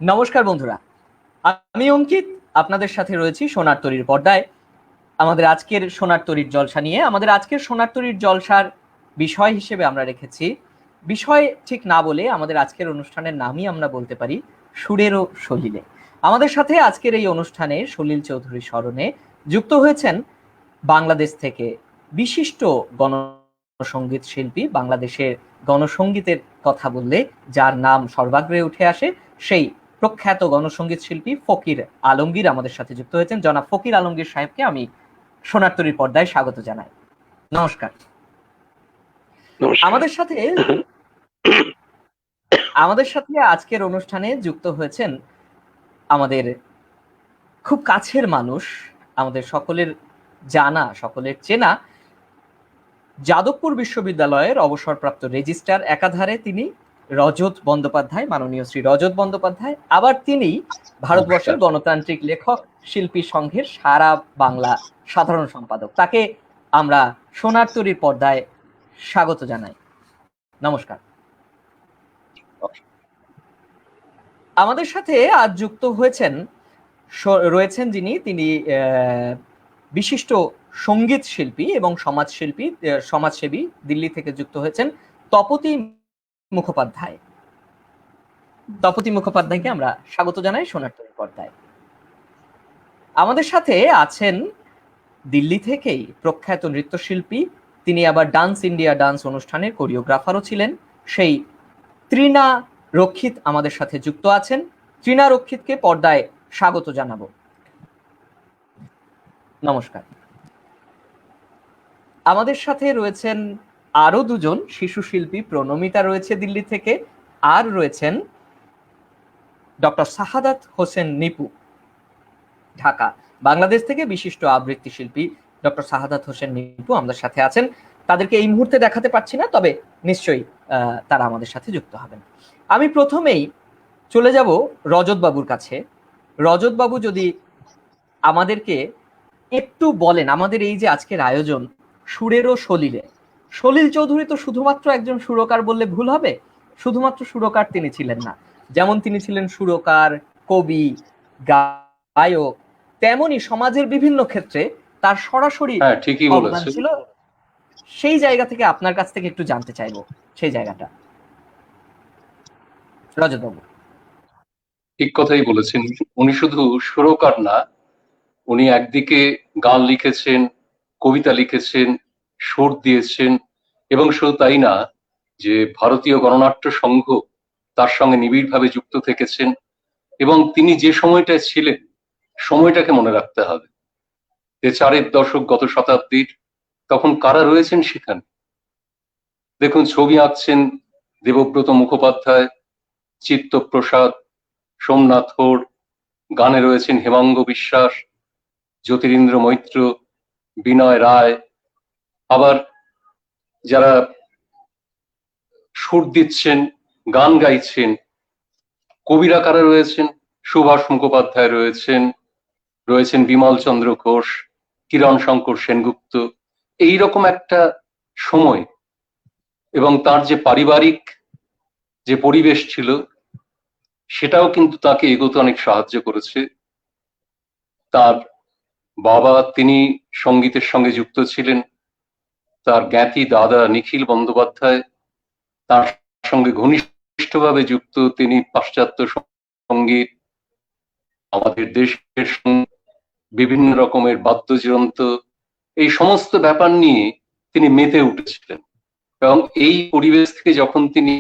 নমস্কার বন্ধুরা, আমি অঙ্কিত আপনাদের সাথে রয়েছি সোনার তরীর পর্দায়। আমাদের আজকের সোনার তরীর জলসা নিয়ে আমাদের আজকের সোনার তরীর জলসার বিষয় হিসেবে আমরা রেখেছি, বিষয় ঠিক না বলে আমাদের আজকের অনুষ্ঠানের নামই আমরা বলতে পারি সুরেরও সলিলে। আমাদের সাথে আজকের এই অনুষ্ঠানে সলিল চৌধুরী স্মরণে যুক্ত হয়েছেন বাংলাদেশ থেকে বিশিষ্ট গণসঙ্গীত শিল্পী। বাংলাদেশের গণসঙ্গীতের কথা বললে যার নাম সর্বাগ্রে উঠে আসে সেই প্রখ্যাত গণসঙ্গীত শিল্পী ফকির আলমগীর আমাদের সাথে যুক্ত হয়েছেন। জনাব ফকির আলমগীর সাহেবকে আমি সোনার তরীর পর্দায় স্বাগত জানাই। নমস্কার। আমাদের সাথে আজকের অনুষ্ঠানে যুক্ত হয়েছেন আমাদের খুব কাছের মানুষ, আমাদের সকলের জানা, সকলের চেনা যাদবপুর বিশ্ববিদ্যালয়ের অবসরপ্রাপ্ত রেজিস্ট্রার একাধারে তিনি রজত বন্দ্যোপাধ্যায়, মাননীয় শ্রী রজত বন্দ্যোপাধ্যায়। আবার তিনি ভারতবর্ষের গণতান্ত্রিক লেখক শিল্পী সংঘের সারা বাংলা সাধারণ সম্পাদক। তাকে আমরা সোনার তরীর পর্দায় স্বাগত জানাই। নমস্কার। আমাদের সাথে আজ যুক্ত রয়েছেন যিনি বিশিষ্ট সঙ্গীত শিল্পী এবং সমাজসেবী, দিল্লি থেকে যুক্ত হয়েছেন তপতি মুখোপাধ্যায়। তপতি মুখোপাধ্যায়কে আমরা স্বাগত জানাই সোনার তরীর পর্দায়। আমাদের সাথে আছেন দিল্লি থেকেই প্রখ্যাত নৃত্যশিল্পী, তিনি আবার ডান্স ইন্ডিয়া ডান্স অনুষ্ঠানের কোরিওগ্রাফারও ছিলেন, সেই তৃণা রক্ষিত আমাদের সাথে যুক্ত আছেন। তৃণা রক্ষিতকে পর্দায় স্বাগত জানাবো। নমস্কার। আমাদের সাথে রয়েছেন আরো দুজন শিশু শিল্পী, প্রণমিতা রয়েছে দিল্লি থেকে, আর রয়েছেন ডক্টর শাহাদাত হোসেন নিপু ঢাকা। বাংলাদেশ থেকে বিশিষ্ট আবৃত্তি শিল্পী ডক্টর শাহাদাত হোসেন নিপু আমাদের সাথে আছেন। তাদেরকে এই মুহূর্তে দেখাতে পারছি না, তবে নিশ্চয়ই তারা আমাদের সাথে যুক্ত হবেন। আমি প্রথমেই চলে যাব রজত বাবুর কাছে। রজত বাবু যদি আমাদেরকে একটু বলেন, আমাদের এই যে আজকের আয়োজন সুরেরও সলিলে, সলিল চৌধুরী তো শুধুমাত্র একজন সুরকার বললে ভুল হবে। শুধুমাত্র সুরকার তিনি ছিলেন না, যেমন তিনি ছিলেন সুরকার, কবি, গায়ক, তেমনি সমাজের বিভিন্ন ক্ষেত্রে তার সরাসরি অবদান ছিল। সেই জায়গা থেকে আপনার কাছ থেকে একটু জানতে চাইবো সেই জায়গাটা। রজত বাবু। ঠিক কথাই বলেছেন। উনি শুধু সুরকার না, উনি একদিকে গান লিখেছেন, কবিতা লিখেছেন, সুর দিয়েছেন, এবং শুধু তাই না, যে ভারতীয় গণনাট্য সংঘ তার সঙ্গে নিবিড়ভাবে যুক্ত থেকেছেন। এবং তিনি যে সময়টায় ছিলেন, সময়টাকে মনে রাখতে হবে যে 4-এর দশক গত শতাব্দীর, তখন কারা রয়েছেন সেখানে। দেখুন, ছবি আঁকছেন দেবব্রত মুখোপাধ্যায়, চিত্তপ্রসাদ, সোমনাথ হোড়, গানে রয়েছেন হেমাঙ্গ বিশ্বাস, জ্যোতিরিন্দ্র মৈত্র, বিনয় রায়। আবার যারা সুর দিচ্ছেন, গান গাইছেন, কবিরা কারা রয়েছেন, সুভাষ মুখোপাধ্যায় রয়েছেন বিমল চন্দ্র ঘোষ, কিরণ শঙ্কর সেনগুপ্ত। এইরকম একটা সময়, এবং তার যে পারিবারিক যে পরিবেশ ছিল, সেটাও কিন্তু তাকে এগোতে অনেক সাহায্য করেছে। তার বাবা, তিনি সঙ্গীতের সঙ্গে যুক্ত ছিলেন। তার জ্ঞাতি দাদা নিখিল বন্দ্যোপাধ্যায় তার সঙ্গে ঘনিষ্ঠভাবে যুক্ত। তিনি পাশ্চাত্য সঙ্গীত, আমাদের দেশের বিভিন্ন রকমের বাদ্যযন্ত্র, এই সমস্ত ব্যাপার নিয়ে তিনি মেতে উঠেছিলেন। এবং এই পরিবেশ থেকে যখন তিনি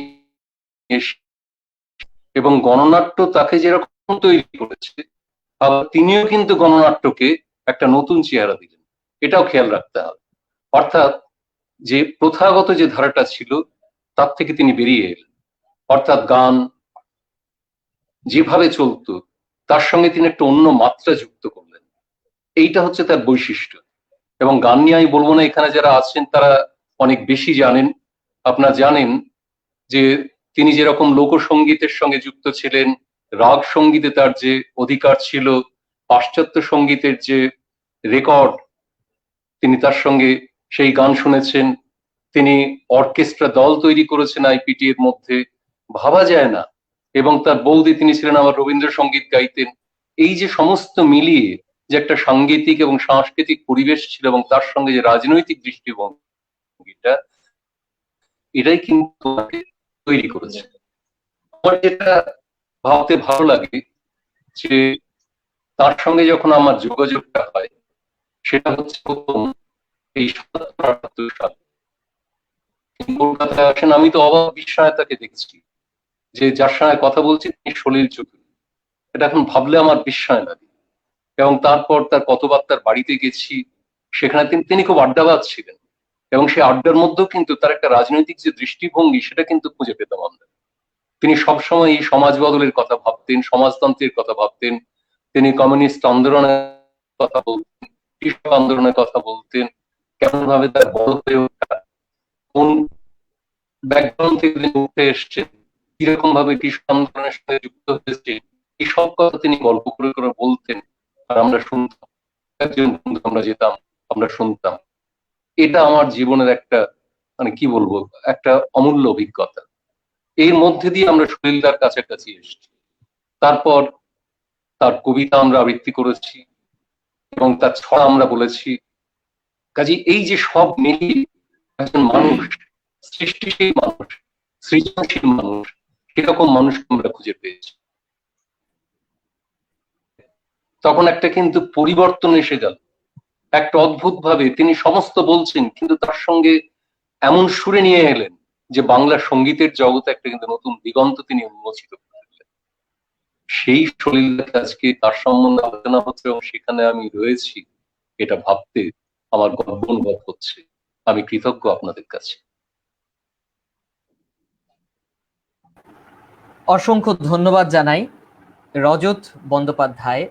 এবং গণনাট্য তাকে যেরকম তৈরি করেছে, আবার তিনিও কিন্তু গণনাট্যকে একটা নতুন চেহারা দিলেন, এটাও খেয়াল রাখতে হবে। অর্থাৎ যে প্রথাগত যে ধারাটা ছিল তার থেকে তিনি বেরিয়ে এলেন। অর্থাৎ গান যেভাবে চলতো তার সঙ্গে তিনি একটা অন্য মাত্রা যুক্ত করলেন। এইটা হচ্ছে তার বৈশিষ্ট্য। এবং গান নিয়ে আমি বলবো না, এখানে যারা আছেন তারা অনেক বেশি জানেন। আপনারা জানেন যে তিনি যেরকম লোকসঙ্গীতের সঙ্গে যুক্ত ছিলেন, রাগ সঙ্গীতে তার যে অধিকার ছিল, পাশ্চাত্য সঙ্গীতের যে রেকর্ড, তিনি তার সঙ্গে সেই গান শুনেছেন। তিনি অর্কেস্ট্রা দল তৈরি করেছেন আইপিটি এর মধ্যে। ভাবা যায় না এবং তার বৌদি তিনি ছিলেন আবার রবীন্দ্রসঙ্গীত গাইতেন। এই যে সমস্ত মিলিয়ে যে একটা সাংগীতিক এবং সাংস্কৃতিক পরিবেশ ছিল এবং তার সঙ্গে যে রাজনৈতিক দৃষ্টিভঙ্গিটা, এটাই কিন্তু তাকে তৈরি করেছে। আমার যেটা ভাবতে ভালো লাগে যে তার সঙ্গে যখন আমার যোগাযোগটা হয়, সেটা হচ্ছে প্রথম এই ৭৭-৭৮ সালে তিনি কলকাতায় আসেন। আমি তো অবাক বিস্ময়ে তাকে দেখছি যে যার সঙ্গে কথা বলছি তিনি সলিল চৌধুরী। এটা এখন ভাবলে আমার বিস্ময় লাগে। এবং তারপর তার কতবার তার বাড়িতে গেছি, সেখানে তিনি খুব আড্ডাবাজ ছিলেন এবং সেই আড্ডার মধ্যেও কিন্তু তার একটা রাজনৈতিক যে দৃষ্টিভঙ্গি সেটা কিন্তু খুঁজে পেতাম আমরা। তিনি সবসময় এই সমাজ বদলের কথা ভাবতেন, সমাজতন্ত্রের কথা ভাবতেন, তিনি কমিউনিস্ট আন্দোলনের কথা বলতেন, কৃষক আন্দোলনের কথা বলতেন, কেমন ভাবে তার বড় হয়ে ওঠা, কোন ব্যাকগ্রাউন্ড থেকে তিনি উঠে এসছেন, কিরকম ভাবে কৃষক আন্দোলনের সঙ্গে যুক্ত হয়েছে, এই সব কথা তিনি গল্প করে করে বলতেন আর আমরা শুনতাম। একজন বন্ধু আমরা যেতাম, আমরা শুনতাম। এটা আমার জীবনের একটা মানে কি বলবো, একটা অমূল্য অভিজ্ঞতা। এর মধ্যে দিয়ে আমরা সলিলদার কাছাকাছি এসেছি। তারপর তার কবিতা আমরা আবৃত্তি করেছি এবং তার ছড়া আমরা বলেছি। কাজে এই যে সব মিলিয়ে একজন মানুষ, সৃষ্টিশীল মানুষ, সৃজনশীল মানুষ, সেরকম মানুষকে আমরা খুঁজে পেয়েছি। তখন একটা কিন্তু পরিবর্তন এসে গেল। একটা অদ্ভুত ভাবে তিনি সমস্ত বলছেন, কিন্তু তার সঙ্গে এমন সুরে নিয়ে এলেন যে বাংলা সঙ্গীতের জগতে একটা কিন্তু নতুন দিগন্ত তিনি উন্মোচিত করলেন। সেই সলিলদাকে আজকে তার সম্বন্ধে আলোচনা হচ্ছে এবং সেখানে আমি রয়েছি, এটা ভাবতে আমার গর্ব অনুভব হচ্ছে। আমি কৃতজ্ঞ আপনাদের কাছে। অসংখ্য ধন্যবাদ জানাই রজত বন্দ্যোপাধ্যায়,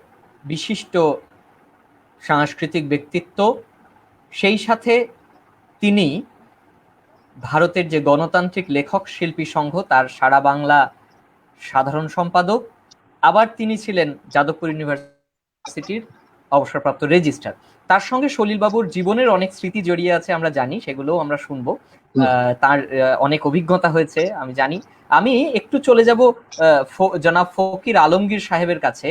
বিশিষ্ট সাংস্কৃতিক ব্যক্তিত্ব, সেই সাথে তিনি ভারতের যে গণতান্ত্রিক লেখক শিল্পী সংঘ তার সারা বাংলা সাধারণ সম্পাদক, আবার তিনি ছিলেন যাদবপুর ইউনিভার্সিটির অবসরপ্রাপ্ত রেজিস্ট্রার। তার সঙ্গে সলিলবাবুর জীবনের অনেক স্মৃতি জড়িয়ে আছে, আমরা জানি, সেগুলোও আমরা শুনবো। তার অনেক অভিজ্ঞতা হয়েছে আমি জানি। আমি একটু চলে যাব জনাব ফকির আলমগীর সাহেবের কাছে,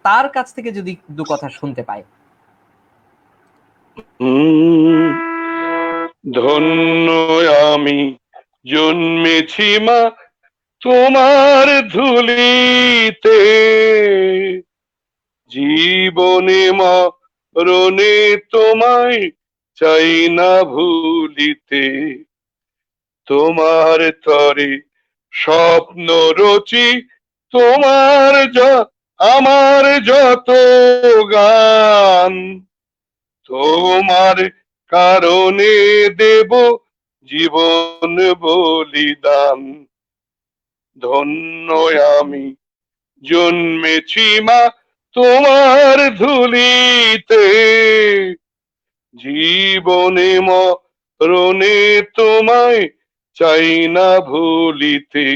তার কাছ থেকে যদি দু কথা শুনতে পাই। ধন্য আমি জন্মেছি মা তোমার ধুলিতে, জীবনে মরণে তোমায় চাই না ভুলিতে, তোমার তরে স্বপ্ন রচি, তোমার আমার যত গান, তোমার কারণে দেব জীবন বলিদান। ধন্য আমি জন্মেছি মা তোমার ধুলিতে, জীবনে মরণে তোমায় চাই না ভুলিতে,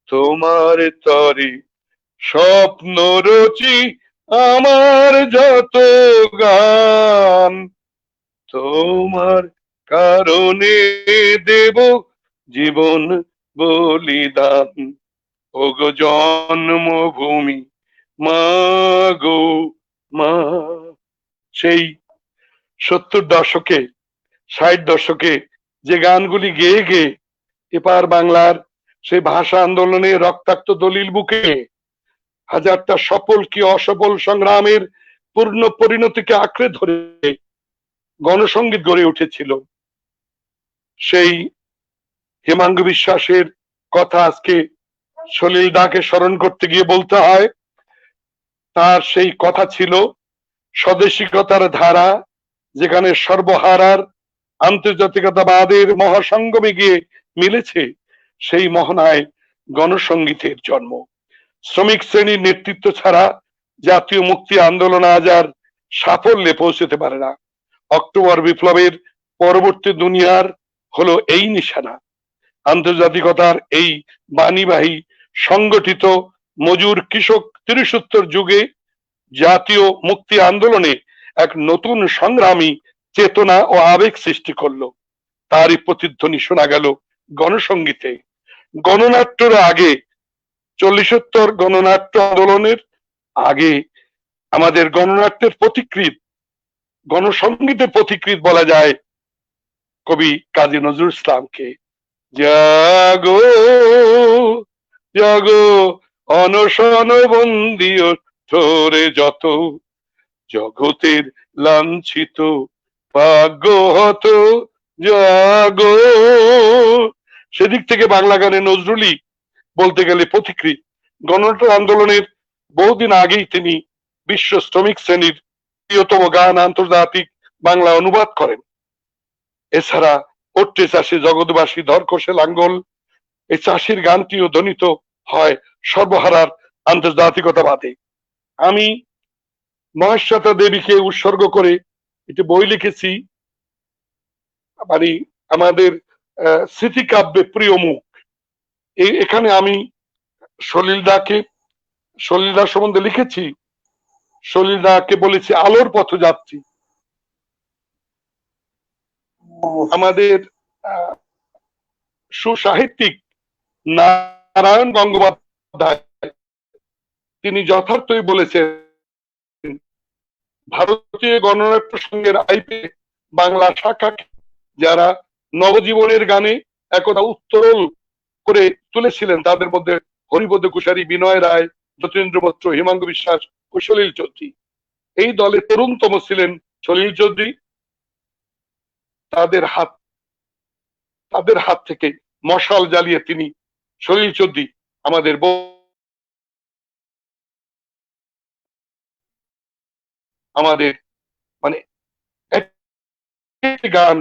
তোমার তরে স্বপ্ন রচি আমার যত গান, তোমার কারণে দেব জীবন বলিদান। ওগো জন্মভূমি মা গো মা। সেই 70 দশকে 60 দশকে যে গানগুলি গেয়ে গেয়ে এপার বাংলার সেই ভাষা আন্দোলনে রক্তাক্ত দলিল বুকে হাজারটা সফল কি অসফল সংগ্রামের পূর্ণ পরিণতিকে আঁকড়ে ধরে গণসঙ্গীত গড়ে উঠেছিল, সেই হেমাঙ্গ বিশ্বাসের কথা আজকে সলিল দাকে স্মরণ করতে গিয়ে বলতে হয়। তার সেই কথা ছিল স্বদেশিকতার ধারা যেখানে সর্বহারার আন্তর্জাতিকতাবাদের মহাসঙ্গমে গিয়ে মিলেছে, সেই মহনায় গণসঙ্গীতের জন্ম। শ্রমিক শ্রেণীর নেতৃত্ব ছাড়া জাতীয় মুক্তি আন্দোলন আজ আর সাফল্যে পৌঁছতে পারে না। অক্টোবর বিপ্লবের পরবর্তী দুনিয়ার হলো এই নিশানা। আন্তর্জাতিকতার এই বাণীবাহী সংগঠিত মজুর কৃষক ত্রিসূত্তর যুগে জাতীয় মুক্তি আন্দোলনে এক নতুন সংগ্রামী চেতনা ও আবেগ সৃষ্টি করলো। তারই প্রতিধ্বনি শোনা গেল গণসঙ্গীতে। গণনাট্যের আগে চল্লিশোত্তর গণনাট্য আন্দোলনের আগে আমাদের গণনাট্যের পথিকৃৎ, গণসঙ্গীতের পথিকৃৎ বলা যায় কবি কাজী নজরুল ইসলামকে। জাগো জাগো অনশন বন্দী ধরে যত, জগতের লাঞ্ছিত ভাগ্য হত, জাগো। সেদিক থেকে বাংলা গানে নজরুলই বলতে গেলে পথিকৃৎ। গণনাট্য আন্দোলনের বহুদিন আগেই তিনি বিশ্ব শ্রমিক শ্রেণীর প্রিয়তম গান আন্তর্জাতিক বাংলা অনুবাদ করেন। এছাড়া ওট্টে চাষি জগৎবাসী ধর কষে লাঙ্গল, এই চাষির গানটিও ধ্বনিত হয় সর্বহারার আন্তর্জাতিকতাবাদে। আমি মহেশ্বেতা দেবীকে উৎসর্গ করে একটি বই লিখেছি, মানে আমাদের স্মৃতিকাব্যে প্রিয় মুখ। এখানে আমি সলিলদা সম্বন্ধে লিখেছি। সলিলদাকে বলেছি আলোর পথযাত্রী। আমাদের সুসাহিত্যিক নারায়ণ গঙ্গোপাধ্যায় তিনি যথার্থই বলেছেন, ভারতীয় গণনাট্য সংঘের আইপে বাংলা শাখা যারা নবজীবনের গানে একদা উত্তরল করে তুলেছিলেন তাদের মধ্যে হরিপদ কুশারী, বিনয় রায়, যতীন্দ্র মৈত্র, হিমাঙ্গ বিশ্বাস ও সলিল চৌধুরী। এই দলে তরুণতম ছিলেন সলিল চৌধুরী। তাদের হাত থেকে মশাল জ্বালিয়ে তিনি সলিল চৌধুরী আমাদের মানে গান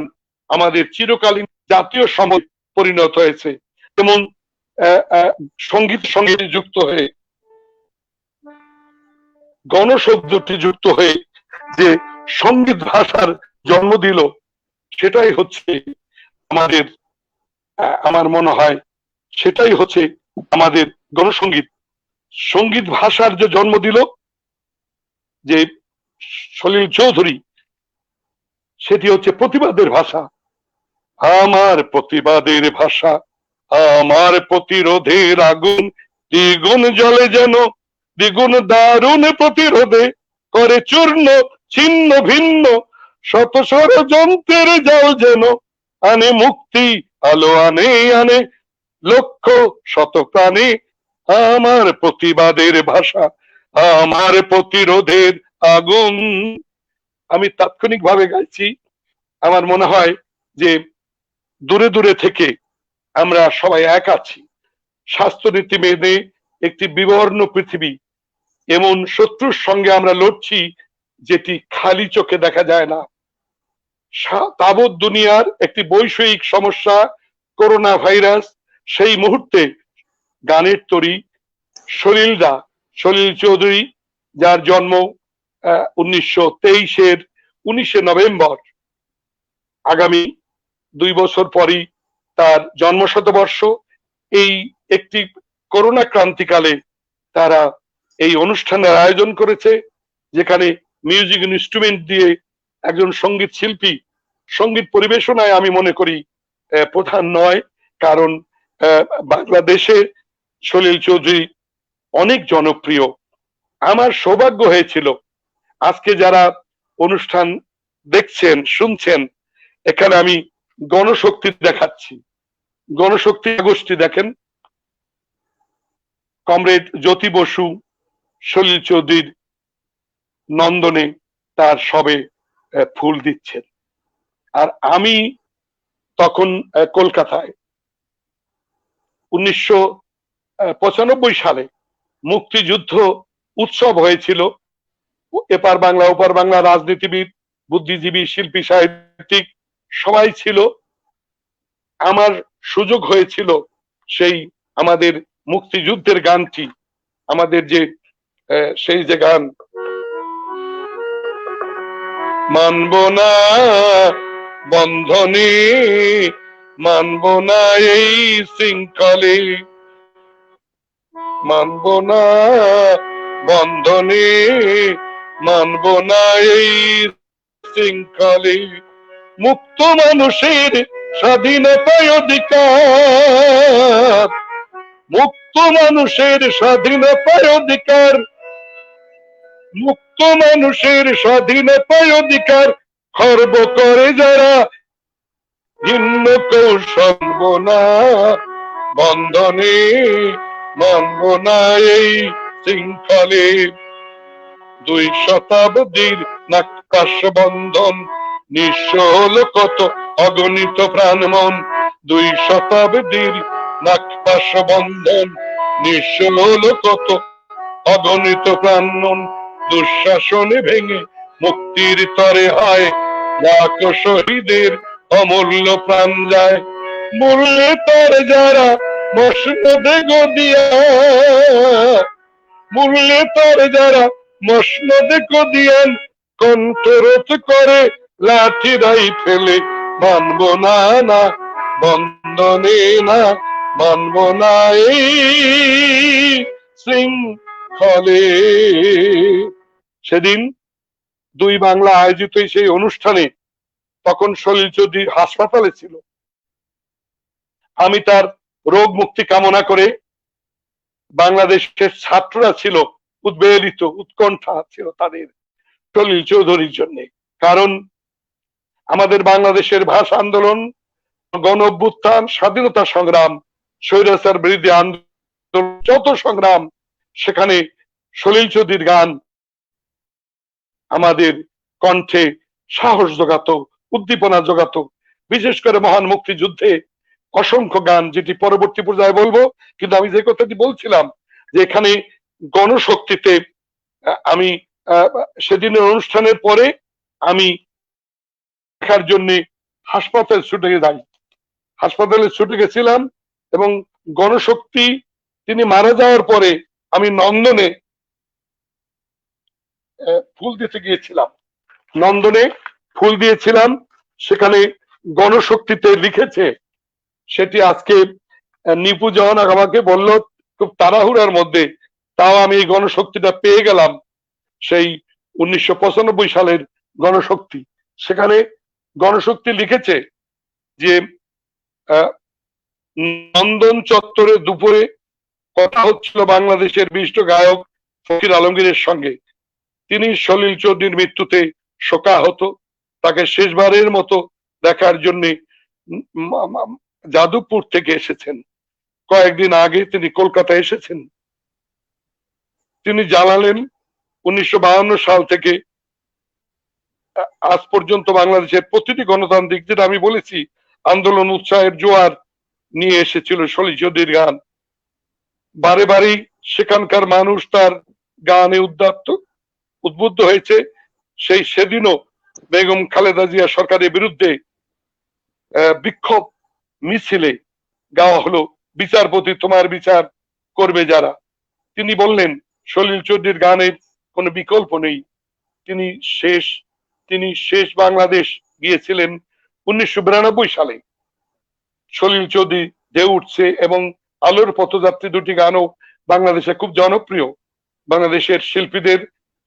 আমাদের চিরকালীন জাতীয় সম্পদ পরিণত হয়েছে। যেমন সঙ্গীত সঙ্গে যুক্ত হয়ে গণশব্দটি যুক্ত হয়ে যে সঙ্গীত ভাষার জন্ম দিল, সেটাই হচ্ছে আমাদের, আমার মনে হয় সেটাই হচ্ছে আমাদের গণসঙ্গীত। সঙ্গীত ভাষার যে জন্ম দিল যে সলিল চৌধুরী, সেটি হচ্ছে প্রতিবাদের ভাষা। আমার প্রতিবাদের ভাষা, আমার প্রতিরোধের আগুন, দ্বিগুণ জলে যেন দ্বিগুণ দারুণ প্রতিরোধে করে চূর্ণ ছিন্ন ভিন্ন, শত ষড়যন্ত্রের জাল যেন আনে মুক্তি আলো, আনে আনে লক্ষ শত প্রাণে। আমার প্রতিবাদের ভাষা, আমার প্রতিরোধের আগুন। আমি তাৎক্ষণিকভাবে গাইছি। আমার মনে হয় যে দূরে দূরে থেকে আমরা সবাই এক আছি। স্বাস্থ্যনীতি মেনে একটি বিবর্ণ পৃথিবী, এমন শত্রুর সঙ্গে আমরা লড়ছি যেটি খালি চোখে দেখা যায় না। তাবৎ দুনিয়ার একটি বৈষয়িক সমস্যা করোনা ভাইরাস। সেই মুহূর্তে গানের তরী সলিল চৌধুরী, যার জন্ম 1923-এর 19শে নভেম্বর। আগামী 2 বছর পরই তার জন্ম শতবর্ষ। এই একটি করোনা ক্রান্তিকালে তারা এই অনুষ্ঠানের আয়োজন করেছে, যেখানে মিউজিক ইনস্ট্রুমেন্ট দিয়ে একজন সঙ্গীত শিল্পী সঙ্গীত পরিবেশনায় আমি মনে করি প্রধান নয়, কারণ বাংলাদেশে সলিল চৌধুরী অনেক জনপ্রিয়। আমার সৌভাগ্য হয়েছিল আজকে যারা অনুষ্ঠান দেখছেন শুনছেন, এখানে আমি গণশক্তি দেখাচ্ছি। গণশক্তি গোষ্ঠী দেখেন, কমরেড জ্যোতি বসু সলিল চৌধুরীর নন্দনে তার সবে ফুল দিচ্ছেন। আর আমি তখন কলকাতায় 1995 সালে মুক্তিযুদ্ধ উৎসব হয়েছিল। এপার বাংলা ওপার বাংলা রাজনীতিবিদ, বুদ্ধিজীবী, শিল্পী, সাহিত্যিক সবাই ছিল। আমার সুযোগ হয়েছিল সেই আমাদের মুক্তিযুদ্ধের গানটি, আমাদের যে সেই যে গান, মানব না বন্ধনে, মানব না এই শৃঙ্খলে, মানব না বন্ধনে, মানব না এই শৃঙ্খলে, মুক্ত মানুষের স্বাধীনতায় অধিকার, মুক্ত মুক্ত মানুষের স্বাধীনতায় অধিকার, মুক্ত মানুষের স্বাধীনতায় অধিকার খর্ব করে যারা ভিন্ন কৌশল না, বন্ধনে মানব না এই শৃঙ্খলে। 2 শতাব্দীর নাক্কাশ বন্ধন নিঃস্ব হলো কত অগণিত প্রাণ মন। 2 শতাব্দীর নাক্কাশ বন্ধন নিঃস্ব হলো কত অগণিত প্রাণ মন। দুঃশাসনে ভেঙে মুক্তির তরে হয় লাখো শহীদের অমূল্য প্রাণ যায়। মূল্যে তার যারা মসনদে গদিয়া, মূল্যে তার যারা মসনদে গদিয়ান কণ্ঠরোধ করে লাঠি রাইফেলে। মানব না না বন্ধনে না, মানব না এই শৃঙ্খলে। সেদিন 2 বাংলা আয়োজিত সেই অনুষ্ঠানে তখন সলিল চৌধুরী হাসপাতালে ছিল। আমি তার রোগ মুক্তি কামনা করে, বাংলাদেশের ছাত্ররা ছিল উদ্বেলিত, উৎকণ্ঠা ছিল তাদের সলিল চৌধুরীর জন্য। কারণ আমাদের বাংলাদেশের ভাষা আন্দোলন, গণ অভ্যুত্থান, স্বাধীনতা সংগ্রাম, স্বৈরাচার বিরোধী আন্দোলন, যত সংগ্রাম, সেখানে সলিল চৌধুরীর গান আমাদের কণ্ঠে সাহস জোগাতো, উদ্দীপনা জোগাতো। বিশেষ করে মহান মুক্তিযুদ্ধে অসংখ্য গান, যেটি পরবর্তী পর্যায়ে বলবো। কিন্তু আমি যে কথাটি বলছিলাম যে এখানে গণশক্তিতে আমি সেদিনের অনুষ্ঠানের পরে আমি দেখার জন্য হাসপাতালে ছুটে যাই, হাসপাতালে ছুটে গেছিলাম। এবং গণশক্তি তিনি মারা যাওয়ার পরে আমি নন্দনে ফুল দিতে গিয়েছিলাম, নন্দনে ফুল দিয়েছিলাম। সেখানে গণশক্তিতে লিখেছে, সেটি আজকে নিপু যখন আমাকে বলল খুব তাড়াহুড়ার মধ্যে, তাও আমি এই গণশক্তিটা পেয়ে গেলাম, সেই 1995 সালের গণশক্তি। সেখানে গণশক্তি লিখেছে যে নন্দন চত্বরে দুপুরে কথা হচ্ছিল বাংলাদেশের বিশিষ্ট গায়ক ফকির আলমগীরের সঙ্গে। তিনি সলিল চৌধুরীর মৃত্যুতে শোকাহত। তাকে শেষবারের মতো দেখার জন্য যাদবপুর থেকে এসেছেন। কয়েকদিন আগে তিনি কলকাতায় এসেছেন। তিনি জানালেন 1952 সাল থেকে আজ পর্যন্ত বাংলাদেশের প্রতিটি গণতান্ত্রিক, যেটা আমি বলেছি, আন্দোলন উৎসাহের জোয়ার নিয়ে এসেছিল সলিল চৌধুরীর গান। বারে বারেই সেখানকার মানুষ তার গানে উদ্বুদ্ধ হয়েছে। সেদিনও বেগম খালেদা জিয়া সরকারের বিরুদ্ধে বিক্ষোভ মিছিলে গাওয়া হলো, বিচারপতি তোমার বিচার করবে যারা। তিনি বললেন সলিল চৌধুরীর গানের কোনো বিকল্প নেই। তিনি শেষ বাংলাদেশ গিয়েছিলেন 1992 সালে। সলিল চৌধুরী ঢেউ উঠছে এবং আলোর পথযাত্রী, দুটি গানও বাংলাদেশে খুব জনপ্রিয়। বাংলাদেশের শিল্পীদের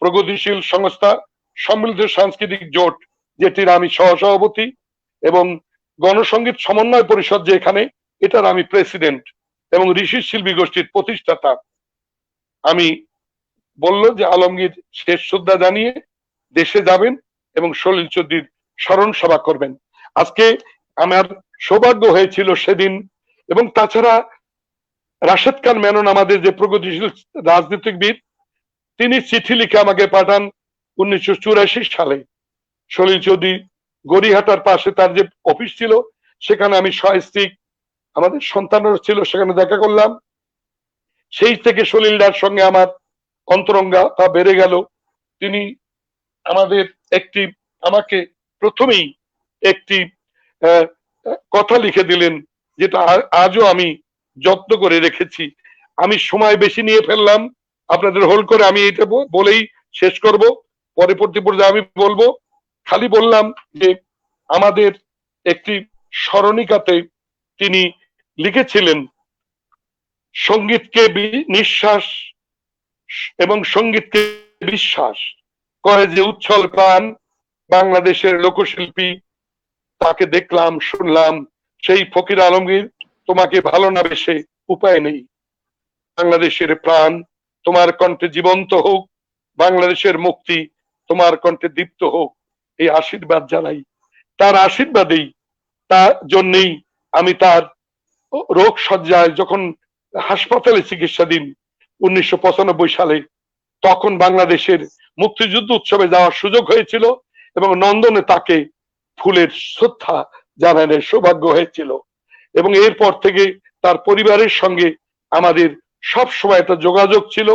প্রগতিশীল সংস্থা সম্মিলিত সাংস্কৃতিক জোট, যেটির আমি সহসভাপতি, এবং গণসংগীত সমন্বয় পরিষদ যে এখানে, এটার আমি প্রেসিডেন্ট এবং ঋষি শিল্পী গোষ্ঠীর প্রতিষ্ঠাতা। আমি বলল যে আলমগীর শেষ শ্রদ্ধা জানিয়ে দেশে যাবেন এবং সলিল চৌধুরীর স্মরণ সভা করবেন। আজকে আমার সৌভাগ্য হয়েছিল সেদিন, এবং তাছাড়া রাশেদ খান মেনন, আমাদের যে প্রগতিশীল রাজনীতিবিদ, তিনি চিঠি লিখে আমাকে পাঠান 1984 সালে। সলিল চৌধুরী গড়িহাটার পাশে তার যে অফিস ছিল, সেখানে আমি সস্ত্রীক, আমাদের সন্তানরা ছিল, সেখানে দেখা করলাম। সেই থেকে সলিলদার সঙ্গে আমার অন্তরঙ্গতা বেড়ে গেল। তিনি আমাকে প্রথমেই একটি কথা লিখে দিলেন, যেটা আজও আমি যত্ন করে রেখেছি। আমি সময় বেশি নিয়ে ফেললাম, আপনাদের হোল্ড করে আমি এটা বলেই শেষ করব, পরবর্তী পর্যায়ে আমি বলবো। খালি বললাম যে আমাদের একটি স্মরণিকাতে তিনি লিখেছিলেন, সঙ্গীতকে নিঃশ্বাস এবং সঙ্গীতকে বিশ্বাস করে যে উচ্ছল প্রাণ বাংলাদেশের লোকশিল্পী, তাকে দেখলাম, শুনলাম, সেই ফকির আলমগীর, তোমাকে ভালো না বেশে উপায় নেই। বাংলাদেশের প্রাণ তোমার কণ্ঠে জীবন্ত হোক, বাংলাদেশের মুক্তি তোমার কণ্ঠে দীপ্ত হোক, এই আশীর্বাদ জানাই। তার আশীর্বাদেই, তার জন্যই আমি তার রোগ সজ্জায় যখন হাসপাতালে চিকিৎসাধীন 1995 সালে, তখন বাংলাদেশের মুক্তিযুদ্ধ উৎসবে যাওয়ার সুযোগ হয়েছিল এবং নন্দনে তাকে ফুলের শ্রদ্ধা জানানোর সৌভাগ্য হয়েছিল। এবং এরপর থেকে তার পরিবারের সঙ্গে আমাদের সব সময় একটা যোগাযোগ ছিল।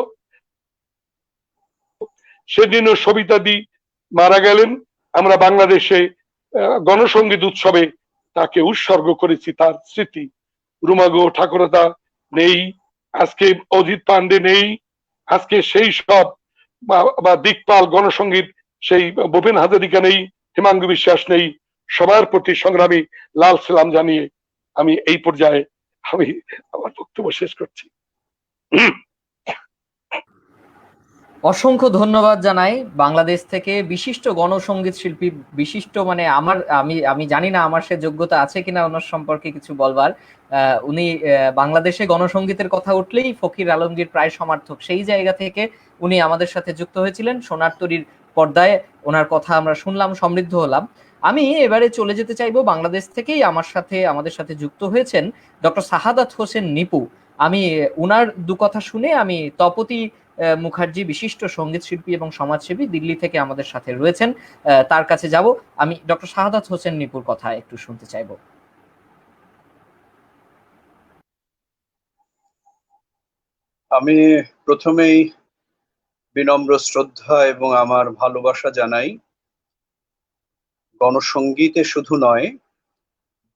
সেদিনও সবিতাদি মারা গেলেন, আমরা বাংলাদেশে গণসংগীত উৎসবে তাকে উৎসর্গ করেছি তার স্মৃতি। রুমাগো ঠাকুরদা নেই, আজকে অজিত পান্ডে নেই, আজকে সেই সব বা দিকপাল গণসংগীত সেই ভূপেন হাজারিকা নেই, হিমাঙ্গু বিশ্বাস নেই। সবার প্রতি সংগ্রামী লাল সালাম জানিয়ে আমি এই পর্যায়ে আমি আমার বক্তব্য শেষ করছি। অসংখ্য ধন্যবাদ জানাই বাংলাদেশ থেকে বিশিষ্ট গণসংগীত শিল্পী, বিশিষ্ট মানে আমি জানি না আমার সে যোগ্যতা আছে কিনা ওনার সম্পর্কে কিছু বলবার। উনি বাংলাদেশে গণসংগীতের কথা উঠলেই ফকির আলমগীর প্রায় সমর্থক, সেই জায়গা থেকে উনি আমাদের সাথে যুক্ত হয়েছিলেন। সোনার তরীর পর্দায় ওনার কথা আমরা শুনলাম, সমৃদ্ধ হলাম। আমি এবারে চলে যেতে চাইবো বাংলাদেশ থেকেই আমাদের সাথে যুক্ত হয়েছেন ডক্টর শাহাদাত হোসেন নিপু। আমি উনার দু কথা শুনে আমি তপতি মুখার্জি, বিশিষ্ট সঙ্গীত শিল্পী এবং সমাজসেবী, দিল্লি থেকে আমাদের সাথে রয়েছেন, তার কাছে যাব। আমি ডক্টর শাহাদাত হোসেন নিপুর কথা একটু শুনতে চাইব। আমি প্রথমেই বিনম্র শ্রদ্ধা এবং আমার ভালোবাসা জানাই গণসংগীতে শুধু নয়,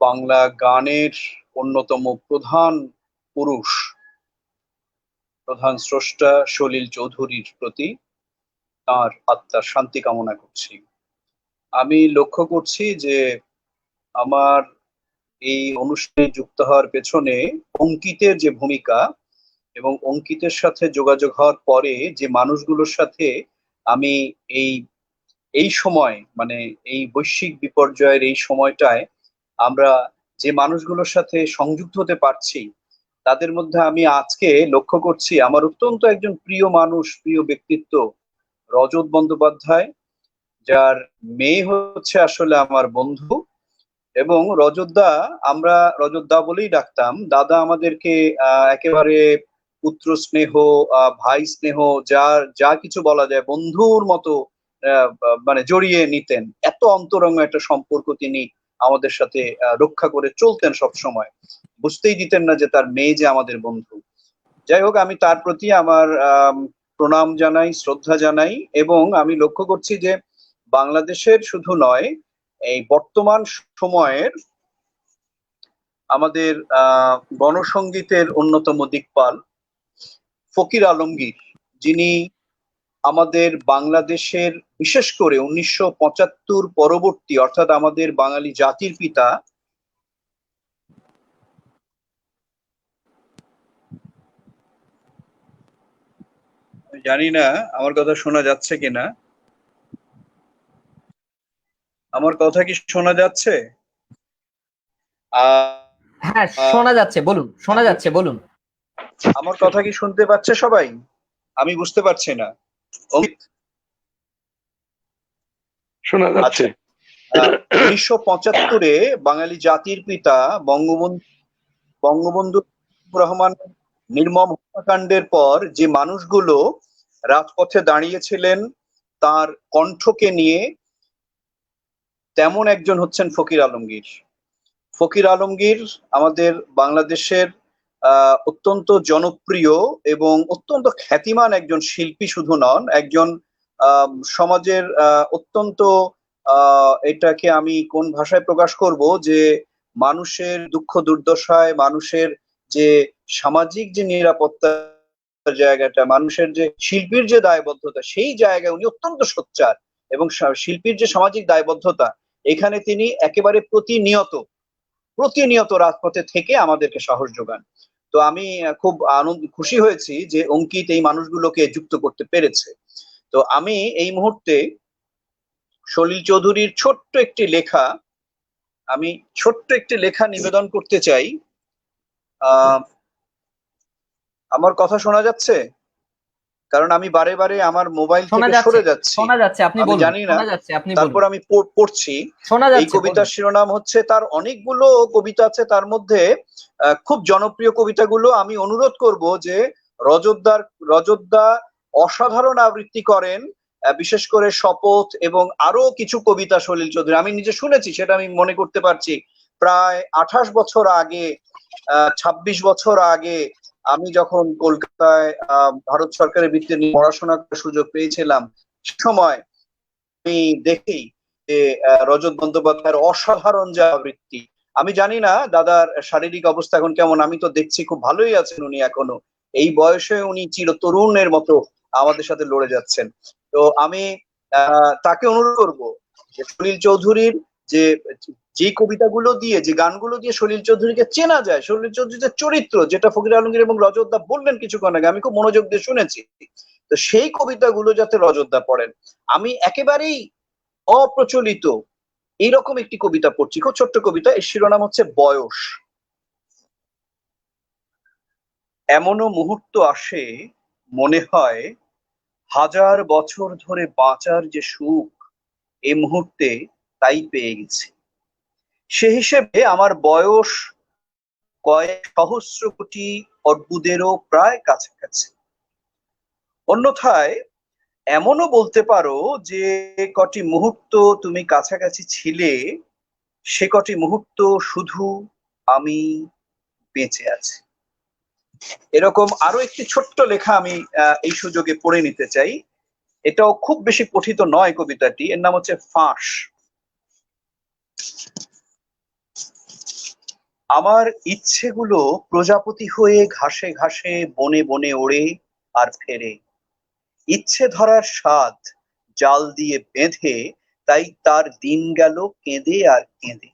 বাংলা গানের অন্যতম প্রধান পুরুষ, প্রধান স্রষ্টা সলিল চৌধুরীর প্রতি তার আত্মার শান্তি কামনা করছি। আমি লক্ষ্য করছি যে আমার এই অনুষ্ঠানে যুক্ত হওয়ার পেছনে অঙ্কিতের যে ভূমিকা এবং অঙ্কিতের সাথে যোগাযোগ হওয়ার পরে যে মানুষগুলোর সাথে আমি এই সময় মানে এই বৈশ্বিক বিপর্যয়ের এই সময়টায় আমরা যে মানুষগুলোর সাথে সংযুক্ত হতে পারছি, তাদের মধ্যে আমি আজকে লক্ষ্য করছি আমার অত্যন্ত একজন প্রিয় মানুষ, প্রিয় ব্যক্তিত্ব রজত বন্দ্যোপাধ্যায়, যার মেয়ে হচ্ছে আসলে আমার বন্ধু। এবং আমরা রজতদা বলেই ডাকতাম। দাদা আমাদেরকে একেবারে পুত্র স্নেহ, ভাই স্নেহ, যা কিছু বলা যায় বন্ধুর মতো মানে জড়িয়ে নিতেন। এত অন্তরঙ্গ একটা সম্পর্ক তিনি আমাদের সাথে রক্ষা করে চলতেন সব সময়, বুঝতেই দিতেন না যে তার মেয়ে যে আমাদের বন্ধু। যাই হোক, আমি তার প্রতি আমার প্রণাম জানাই, শ্রদ্ধা জানাই। এবং আমি লক্ষ্য করছি যে বাংলাদেশের শুধু নয়, এই বর্তমান সময়ের আমাদের গণসংগীতের অন্যতম দিকপাল ফকির আলমগীর, যিনি আমাদের বাংলাদেশের বিশেষ করে 1975 পরবর্তী, অর্থাৎ আমাদের বাঙালি জাতির পিতা, জানি না আমার কথা শোনা যাচ্ছে কিনা। আমার কথা কি শোনা যাচ্ছে? হ্যাঁ, শোনা যাচ্ছে, বলুন। শোনা যাচ্ছে, বলুন। আমার কথা কি শুনতে পাচ্ছে সবাই? আমি বুঝতে পারছি না। শোনা যাচ্ছে। 1975-এ বাঙালি জাতির পিতা বঙ্গবন্ধু রহমান নির্মম হত্যাকাণ্ডের পর যে মানুষগুলো রাজপথে দাঁড়িয়েছিলেন তার কণ্ঠকে নিয়ে, তেমন একজন হচ্ছেন ফকির আলমগীর। ফকির আলমগীর আমাদের বাংলাদেশের অত্যন্ত জনপ্রিয় এবং অত্যন্ত খ্যাতিমান একজন শিল্পী শুধু নন, একজন সমাজের অত্যন্ত এটাকে আমি কোন ভাষায় প্রকাশ করব, যে মানুষের দুঃখ দুর্দশায়, মানুষের যে সামাজিক যে নিরাপত্তার জায়গাটা, মানুষের যে শিল্পীর যে দায়বদ্ধতা, সেই জায়গায় উনি অত্যন্ত সোচ্চার। এবং শিল্পীর যে সামাজিক দায়বদ্ধতা, এখানে তিনি একেবারে প্রতিনিয়ত রাজপথে থেকে আমাদেরকে সাহস যোগান। তো আমি খুব খুশি হয়েছি যে অঙ্কিত এই মানুষগুলোকে যুক্ত করতে পেরেছে। তো আমি এই মুহূর্তে সলিল চৌধুরীর ছোট্ট একটি লেখা নিবেদন করতে চাই। আমার কথা শোনা যাচ্ছে? কারণ আমি বারে বারে আমার মোবাইল শোনা থেকে যাচ্ছে, সরে যাচ্ছি। শোনা যাচ্ছে, আপনি আমি বলুন। জানি না। শোনা যাচ্ছে, আপনি তারপর বলুন। আমি পড়ছি। শোনা এই যাচ্ছে, কবিতার বলুন। শিরোনাম হচ্ছে, তার অনেকগুলো কবিতা আছে, তার মধ্যে খুব জনপ্রিয় কবিতাগুলো আমি অনুরোধ করব যে রজতদা অসাধারণ আবৃত্তি করেন, বিশেষ করে শপথ এবং আরো কিছু কবিতা সলিল চৌধুরী আমি নিজে শুনেছি, সেটা আমি মনে করতে পারছি। প্রায় 28 বছর আগে, 26 বছর আগে আমি যখন কলকাতায় ভারত সরকারের বৃত্তি নিয়ে পড়াশোনা করার সুযোগ পেয়েছিলাম, সে সময় আমি দেখি যে রজত বন্দ্যোপাধ্যায়ের অসাধারণ যে আবৃত্তি। আমি জানি না দাদার শারীরিক অবস্থা এখন কেমন, আমি তো দেখছি খুব ভালোই আছেন উনি এখনো। এই বয়সে উনি চিরতরুণের মতো আমাদের সাথে লড়ে যাচ্ছেন। তো আমি তাকে অনুরোধ করব যে সলিল চৌধুরীর যে যে কবিতাগুলো দিয়ে, যে গানগুলো দিয়ে সলিল চৌধুরীকে চেনা যায়, সলিল চৌধুরীর যে চরিত্র, যেটা ফকির আলমগীর এবং রজতদা বললেন কিছুক্ষণ আগে, আমি খুব মনোযোগ দিয়ে শুনেছি, তো সেই কবিতাগুলো যাতে রজতদা পড়েন। আমি একেবারেই অপ্রচলিত এইরকম একটি কবিতা পড়ছি, খুব ছোট্ট কবিতা, এর শিরোনাম হচ্ছে বয়স। এমনও মুহূর্ত আসে মনে হয় 1000 বছর ধরে বাঁচার যে সুখ এই মুহূর্তে তাই পেয়ে গেছি। সে হিসেবে আমার বয়স কয়েক সহস্র কোটি অর্বুদেরও প্রায় কাছাকাছি। অন্যথায় এমনও বলতে পারো যে কটি মুহূর্ত তুমি কাছাকাছি ছিলে, সে কটি মুহূর্ত শুধু আমি বেঁচে আছি। এরকম আরো একটি ছোট্ট লেখা আমি এই সুযোগে পড়ে নিতে চাই। এটাও খুব বেশি পঠিত নয় কবিতাটি, এর নাম হচ্ছে ফাঁস। আমার ইচ্ছেগুলো প্রজাপতি হয়ে ঘাসে ঘাসে বনে বনে ওড়ে আর ফেরে, ইচ্ছে ধরার স্বাদ জাল দিয়ে বেঁধে, তাই তার দিন গেল কেঁদে আর কেঁদে।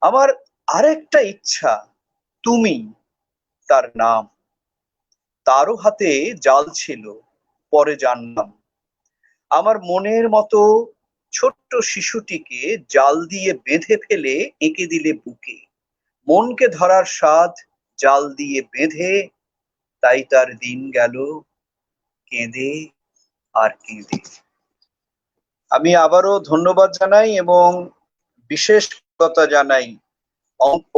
আমার আরেকটা ইচ্ছা, তুমি, তার নাম, তারও হাতে জাল ছিল, পরে জানলাম। আমার মনের মতো ছোট্ট শিশুটিকে জাল দিয়ে বেঁধে ফেলে এঁকে দিলে বুকে, মনকে ধরার স্বাদ জাল দিয়ে বেঁধে, তাই তার দিন গেল কেঁদে আর কেঁদে। আমি আবারও ধন্যবাদ জানাই এবং বিশেষ কৃতজ্ঞতা জানাই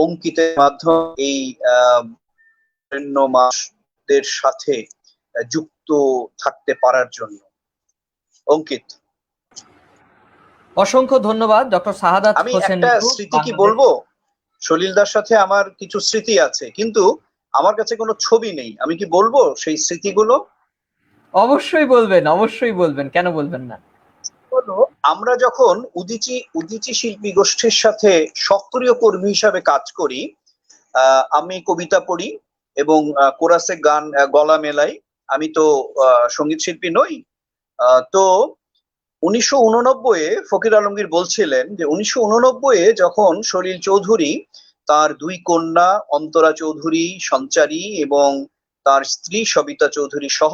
অঙ্কিতের মাধ্যমে এই মাসদের সাথে যুক্ত থাকতে পারার জন্য। অঙ্কিত, অসংখ্য ধন্যবাদ ডক্টর শাহাদাত আমি হোসেন একটা নিপু। স্মৃতি কি বলবো, সলিলদার সাথে আমার কিছু স্মৃতি আছে, কিন্তু আমার কাছে কোনো ছবি নেই, আমি কি বলবো সেই স্মৃতিগুলো? অবশ্যই বলবেন, অবশ্যই বলবেন, কেন বলবেন না। হলো, আমরা যখন উদীচী শিল্পী গোষ্ঠীর সাথে সক্রিয় কর্মী হিসাবে কাজ করি, আমি কবিতা পড়ি এবং কোরাসে গান গলা মেলাই। আমি তো সঙ্গীত শিল্পী নই। তো 1989-এ ফকির আলমগীর বলছিলেন যে 1989-এ যখন সলিল চৌধুরী তার দুই কন্যা অন্তরা চৌধুরী সঞ্চারী এবং তার স্ত্রী সবিতা চৌধুরী সহ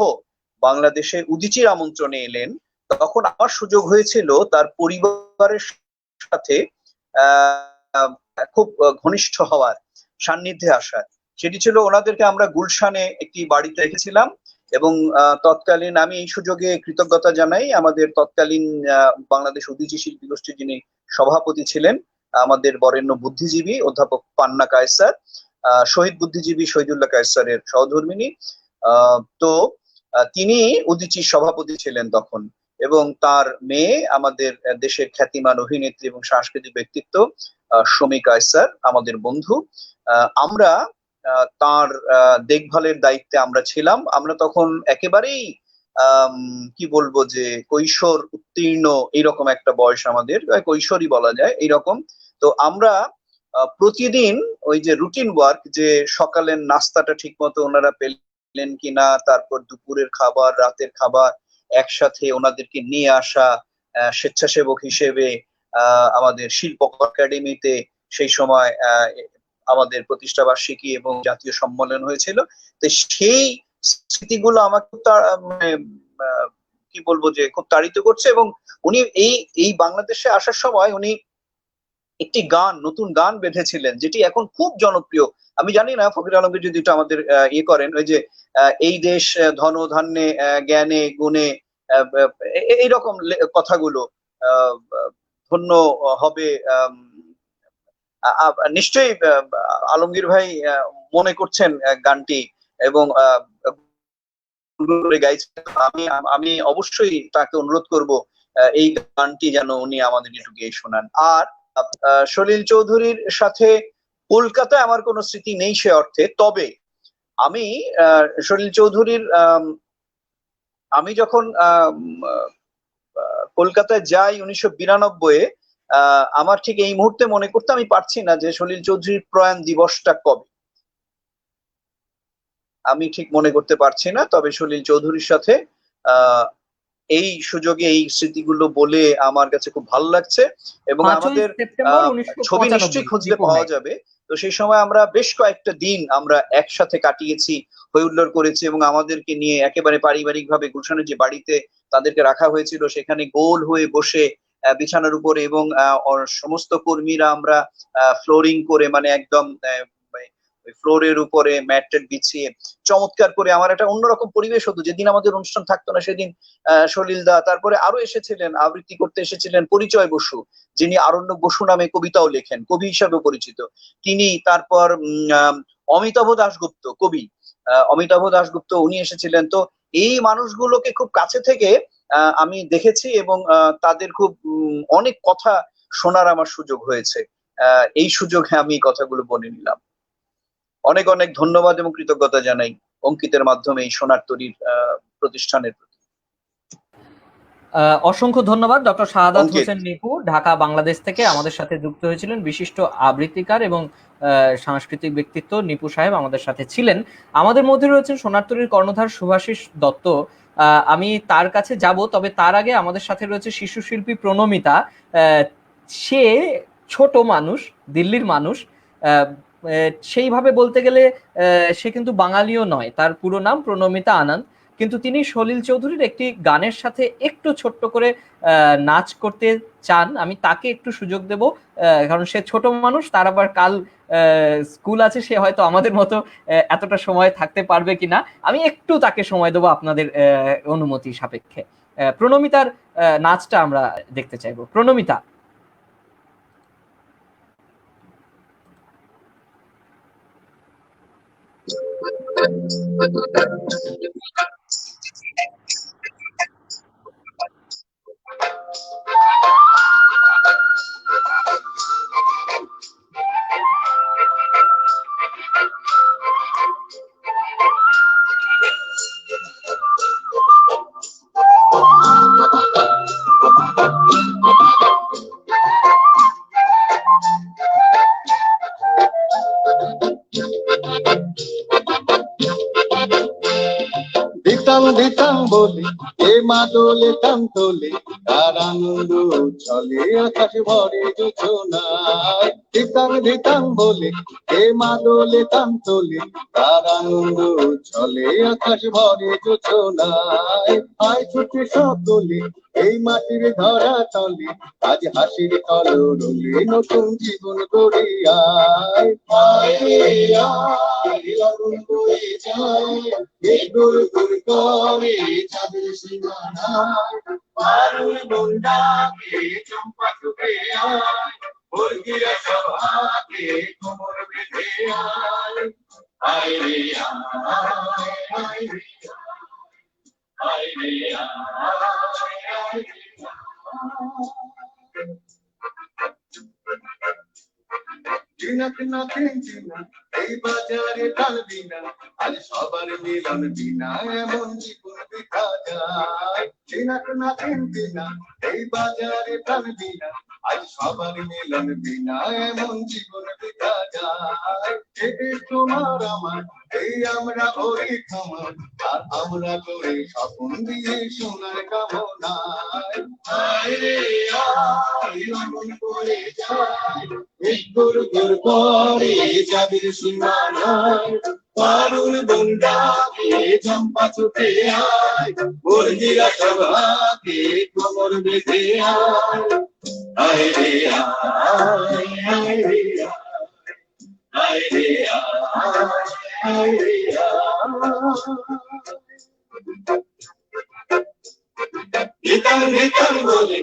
বাংলাদেশে উদীচীর আমন্ত্রণে এলেন, তখন আমার সুযোগ হয়েছিল তার পরিবারের সাথে খুব ঘনিষ্ঠ হওয়ার, সান্নিধ্যে আসার। সেটি ছিল, ওনাদেরকে আমরা গুলশানে একটি বাড়িতে রেখেছিলাম এবং তৎকালীন, আমি এই সুযোগে কৃতজ্ঞতা জানাই আমাদের তৎকালীন বাংলাদেশ উদীচী শিল্পী গোষ্ঠীর যিনি সভাপতি ছিলেন, আমাদের বরেণ্য বুদ্ধিজীবী অধ্যাপক পান্না কায়সার, শহীদ বুদ্ধিজীবী শহীদুল্লাহ কায়সারের সহধর্মিণী। তো তিনি উদীচীর সভাপতি ছিলেন তখন, এবং তার মেয়ে আমাদের দেশের খ্যাতিমান অভিনেত্রী এবং সাংস্কৃতিক ব্যক্তিত্ব শমী কায়সার, আমাদের বন্ধু। আমরা তার দেখভালের দায়িত্বে আমরা ছিলাম। আমরা তখন একেবারেই কি বলবো যে কৈশোর উত্তীর্ণ এইরকম একটা বয়স, আমাদের কৈশোরই বলা যায় এইরকম। তো আমরা প্রতিদিন ওই যে রুটিন ওয়ার্ক, যে সকালের নাস্তাটা ঠিক মতো ওনারা পেলেন কিনা, তারপর দুপুরের খাবার, রাতের খাবার একসাথে ওনাদেরকে নিয়ে আসা, স্বেচ্ছাসেবক হিসেবে আমাদের শিল্প একাডেমিতে সেই সময় আমাদের প্রতিষ্ঠা বার্ষিকী এবং জাতীয় সম্মেলন হয়েছিল। তো সেই স্মৃতিগুলো আমাকে কি বলবো যে খুব তাড়িত করছে। এবং উনি এই বাংলাদেশে আসার সময় উনি একটি গান, নতুন গান বেঁধেছিলেন, যেটি এখন খুব জনপ্রিয়। আমি জানি না ফকির আলমগীর যদি একটু আমাদের ইয়ে করেন, ওই যে এই দেশ ধন ধান্যে জ্ঞানে গুণে এইরকম কথাগুলো ধন্য হবে। নিশ্চয়ই আলমগীর ভাই মনে করছেন গানটি, এবং গাইছেন। আমি অবশ্যই তাকে অনুরোধ করব এই গানটি যেন উনি আমাদের একটু গেয়ে শোনান। আর সলিল চৌধুরীর সাথে কলকাতায় আমার কোনো স্মৃতি নেই সে অর্থে, তবে আমি সলিল চৌধুরীর আমি যখন কলকাতায় যাই 1992-এ, আমার ঠিক এই মুহূর্তে মনে করতে আমি পারছি না যে সলিল চৌধুরীর প্রয়াণ দিবসটা কবে, আমি ঠিক মনে করতে পারছি না। তবে সলিল চৌধুরীর সাথে এই সুযোগে এই স্মৃতিগুলো বলে আমার কাছে খুব ভালো লাগছে, এবং আমাদের ছবি নিশ্চয়ই খুঁজলে পাওয়া যাবে। তো সেই সময় আমরা বেশ কয়েকটা দিন আমরা একসাথে কাটিয়েছি, হই হুল্লোড় করেছি, এবং আমাদেরকে নিয়ে একেবারে পারিবারিক ভাবে গুলশানের যে বাড়িতে তাদেরকে রাখা হয়েছিল সেখানে গোল হয়ে বসে বিছানার উপরে, এবং সমস্ত কর্মীরা আমরা ফ্লোরিং করে, মানে একদম ফ্লোরের উপরে ম্যাট বিছিয়ে চমৎকার করে, আমার একটা অন্যরকম পরিবেশ হতো। যেদিন আমাদের অনুষ্ঠান থাকতো না সেদিন সলিল দা, তারপরে আরো এসেছিলেন, আবৃত্তি করতে এসেছিলেন পরিচয় বসু, যিনি আরণ্যক বসু নামে কবিতাও লেখেন, কবি হিসাবে পরিচিত তিনি। তারপর অমিতাভ দাশগুপ্ত, কবি অমিতাভ দাশগুপ্ত, উনি এসেছিলেন। তো এই মানুষগুলোকে খুব কাছে থেকে আমি দেখেছি, এবং তাদের খুব অনেক কথা শোনার আমার সুযোগ হয়েছে। এই সুযোগে আমি কথাগুলো বলে নিলাম। অনেক অনেক ধন্যবাদ এবং কৃতজ্ঞতা জানাই অঙ্কিতের মাধ্যমে এই সোনার তরীর প্রতিষ্ঠানের প্রতি। অসংখ্য ধন্যবাদ। ডক্টর শাহাদাত হোসেন নিপু ঢাকা বাংলাদেশ থেকে আমাদের সাথে যুক্ত হয়েছিলেন। বিশিষ্ট আবৃত্তিকার এবং সাংস্কৃতিক ব্যক্তিত্ব নিপু সাহেব আমাদের সাথে ছিলেন। আমাদের মধ্যে রয়েছেন সোনার তরীর কর্ণধার শুভাশিস দত্ত, আমি তার কাছে যাব, তবে তার আগে আমাদের সাথে রয়েছে শিশু শিল্পী প্রণমিতা। সে ছোট মানুষ, দিল্লির মানুষ, সেইভাবে বলতে গেলে সে কিন্তু বাঙালিও নয়, তার পুরো নাম প্রণমিতা আনন্দ, কিন্তু তিনি সলিল চৌধুরীর একটি গানের সাথে একটু ছোট্ট করে নাচ করতে চান। আমি তাকে একটু সুযোগ দেব, কারণ সে ছোট মানুষ, তার আবার কাল স্কুল আছে, সে হয়তো আমাদের মতো এতটা সময় থাকতে পারবে কিনা। আমি একটু তাকে সময় দেবো আপনাদের অনুমতি সাপেক্ষে। প্রণমিতার নাচটা আমরা দেখতে চাইবো। প্রণমিতা। দিতাম বলে এ মাদলে তাম তোলে, তার আনন্দ চলে আকাশ ভরে যোচনায়। দিতাম বলে এ মাদলে তাম তোলে, তার আনন্দ চলে আকাশ ভরে যোচনায়। আয় ছুটে সকলে এই মাটির ধরা তলে, আজ হাসির কলরলে নতুন জীবন গড়ে আয়। আগুন বয়ে যায় গুর গুর করে চাঁদের সীমানায়, পারুল বন্ডাকে চম্পা চুপে আয়, মুরগিরা সব হাতে কোমর বেঁধে আয়। আয় রে আয় রে আয় রে আয়। চিনাক নাথিন চিনা এই বাজারে টানবি না, আজ সবার মিলন বিনা এমন জীবন বৃথা যায়। চিনাক নাথিন চিনা এই বাজারে টানবি না, আজ সবার মিলন বিনা এমন জীবন বৃথা যায়। এ তোমার আমার এই আমরা ওই খামার, আর আমরা করে স্বপ্ন দিয়ে সোনার কামনায়। আয় রে আয় মন করে যায় গুর গুর করে চাঁদের সীমানায়, পারুল বন্ডাকে চম্পা ছুটে আয়, মুরগিরা সব হাতে কোমর বেঁধে আয়। আয় রে আয়, আয় রে আয় রে আয়, আয় রে নিতাম নিতাম বলে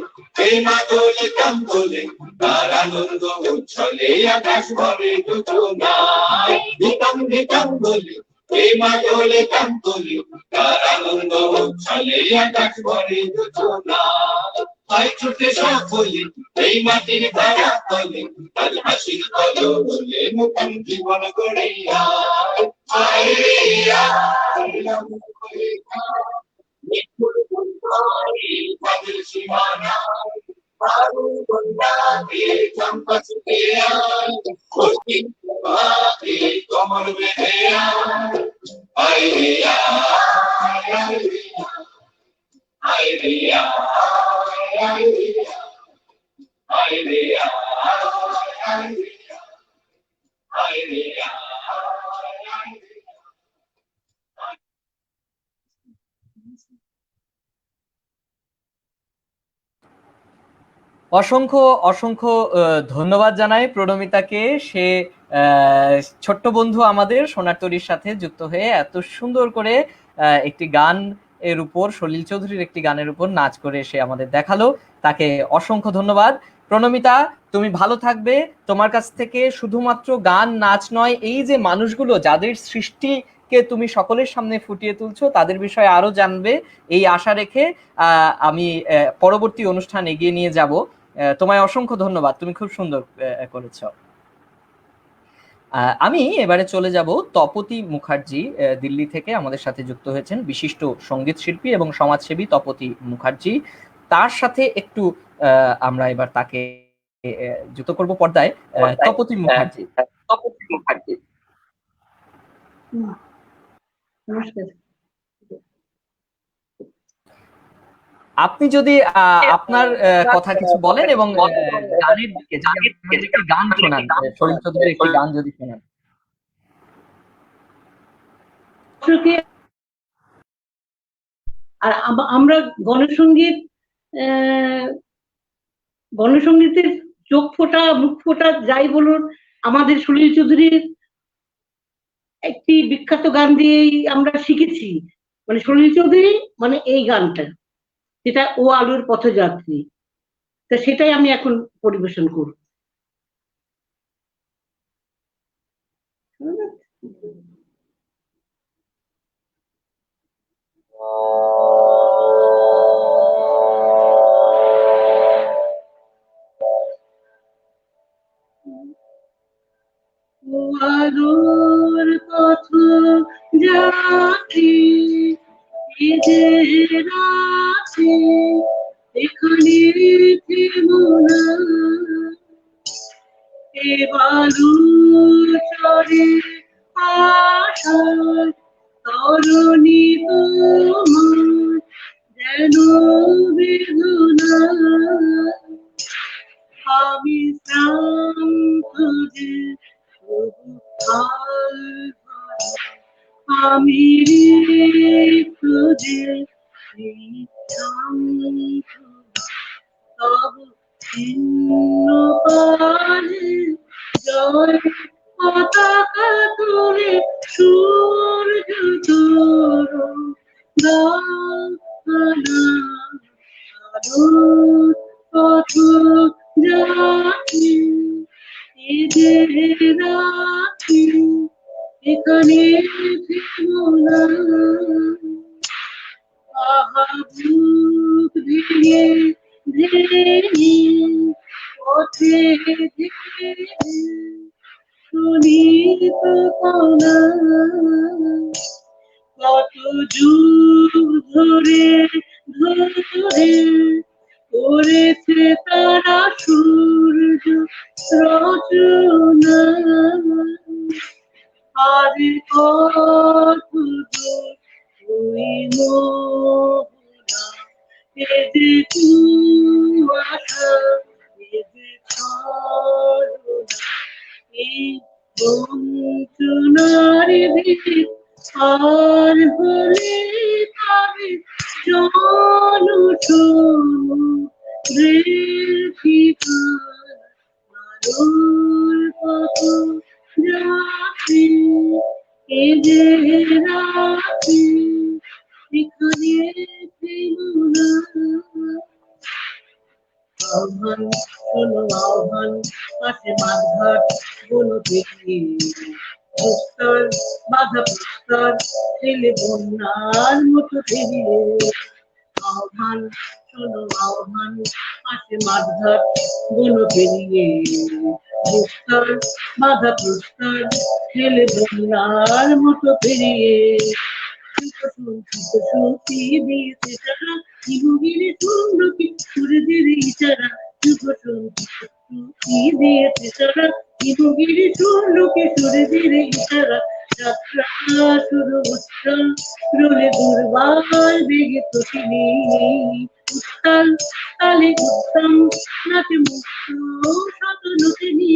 এই মাদলে কাম বলে তার আনন্দ উচ্ছলে আকাশ ভরে যোজনায় নিতাম নিতাম বলে এই মাদলে কাম বলে তার আনন্দ উচ্ছলে আকাশ ভরে যোজনায় আয় ছুটে সকলে এই মাটির ধারা তলে আজ হাসির কলরলে নতুন জীবন গড়ে আয় আয় রে আয় কমল বেঁধে আয় রে আয় রে আয় রে আয় রে অসংখ্য অসংখ্য ধন্যবাদ জানাই প্রণমিতাকে। সে ছোট্ট বন্ধু আমাদের সোনার তরীর সাথে যুক্ত হয়ে এত সুন্দর করে একটি গান এর উপর, সলিল চৌধুরীর একটি গানের উপর নাচ করে সে আমাদের দেখালো। তাকে অসংখ্য ধন্যবাদ। প্রণমিতা, তুমি ভালো থাকবে। তোমার কাছ থেকে শুধুমাত্র গান নাচ নয়, এই যে মানুষগুলো যাদের সৃষ্টিকে তুমি সকলের সামনে ফুটিয়ে তুলছো তাদের বিষয়ে আরো জানবে এই আশা রেখে আমি পরবর্তী অনুষ্ঠান এগিয়ে নিয়ে যাব। তোমায় অসংখ্য ধন্যবাদ, তুমি খুব সুন্দর করেছ। আমি এবারে চলে যাব তপতি মুখার্জি, দিল্লি থেকে আমাদের সাথে যুক্ত হয়েছেন, বিশিষ্ট সঙ্গীত শিল্পী এবং সমাজসেবী তপতি মুখার্জি। তার সাথে একটু আমরা এবার তাকে যুক্ত করব পর্দায়। তপতি মুখার্জি, নমস্কার। আপনি যদি আপনার কথা কিছু বলেন এবং গানের দিকে একটি গান শোনান, সলিল চৌধুরীর একটি গান যদি শোনান। আর আমরা গণসঙ্গীতের চোখ ফোটা মুখ ফোটা যাই বলুন, আমাদের সলিল চৌধুরীর একটি বিখ্যাত গান দিয়েই আমরা শিখেছি। মানে সলিল চৌধুরী মানে এই গানটা, যেটা ও আলোর পথযাত্রী, তা সেটাই আমি এখন পরিবেশন করব। ও আলোর পথযাত্রী আছে এখানে থেমোনা, এ বালুর চরে আশার তরুণী তোমার যেন বেদনা, আমি শ্রান্ত যে আমি যে তব ছিন্ন পারে জয় পতাকা তুলে সূর্য তোর পথ যাত্রী রাখি এখানে জীবনা, আহা বুক ভেঙে ভেঙে পথে শুনিত কনা, কত যুগ ধরে ধরে করেছে তারা সূর্য রচনা, আর কত ওই মোহনা, এ যে কুয়াশা, এ যে ছলনা, এই বঞ্চনার ভিত আর বলে পাবে জন শোনো রে আহ্বান শোনো আহ্বান, পাশে মাঠঘাট বন পেরিয়ে, প্রস্তর বাধা প্রস্তর ঠেলে বন্যার মতো পেরিয়ে। আহ্বান শোনো আহ্বান, পাশে মাঠঘাট বন পেরিয়ে, প্রস্তর বাধা প্রস্তর ঠেলে বন্যার মতো পেরিয়ে। শুনতি দিয়েছে তারা জীবগিরি সুন্দরী সূর্যের ইশারা, শুভ শুনতি দিয়েছে তারা জীবগিরি সুন্দরী সূর্যের ইশারা। যাত্রা শুরু উত্তাল রোলে দুর্বার বেগে তটিনী, উত্তাল তালে উত্তম নাচে মুক্ত শত নটিনী।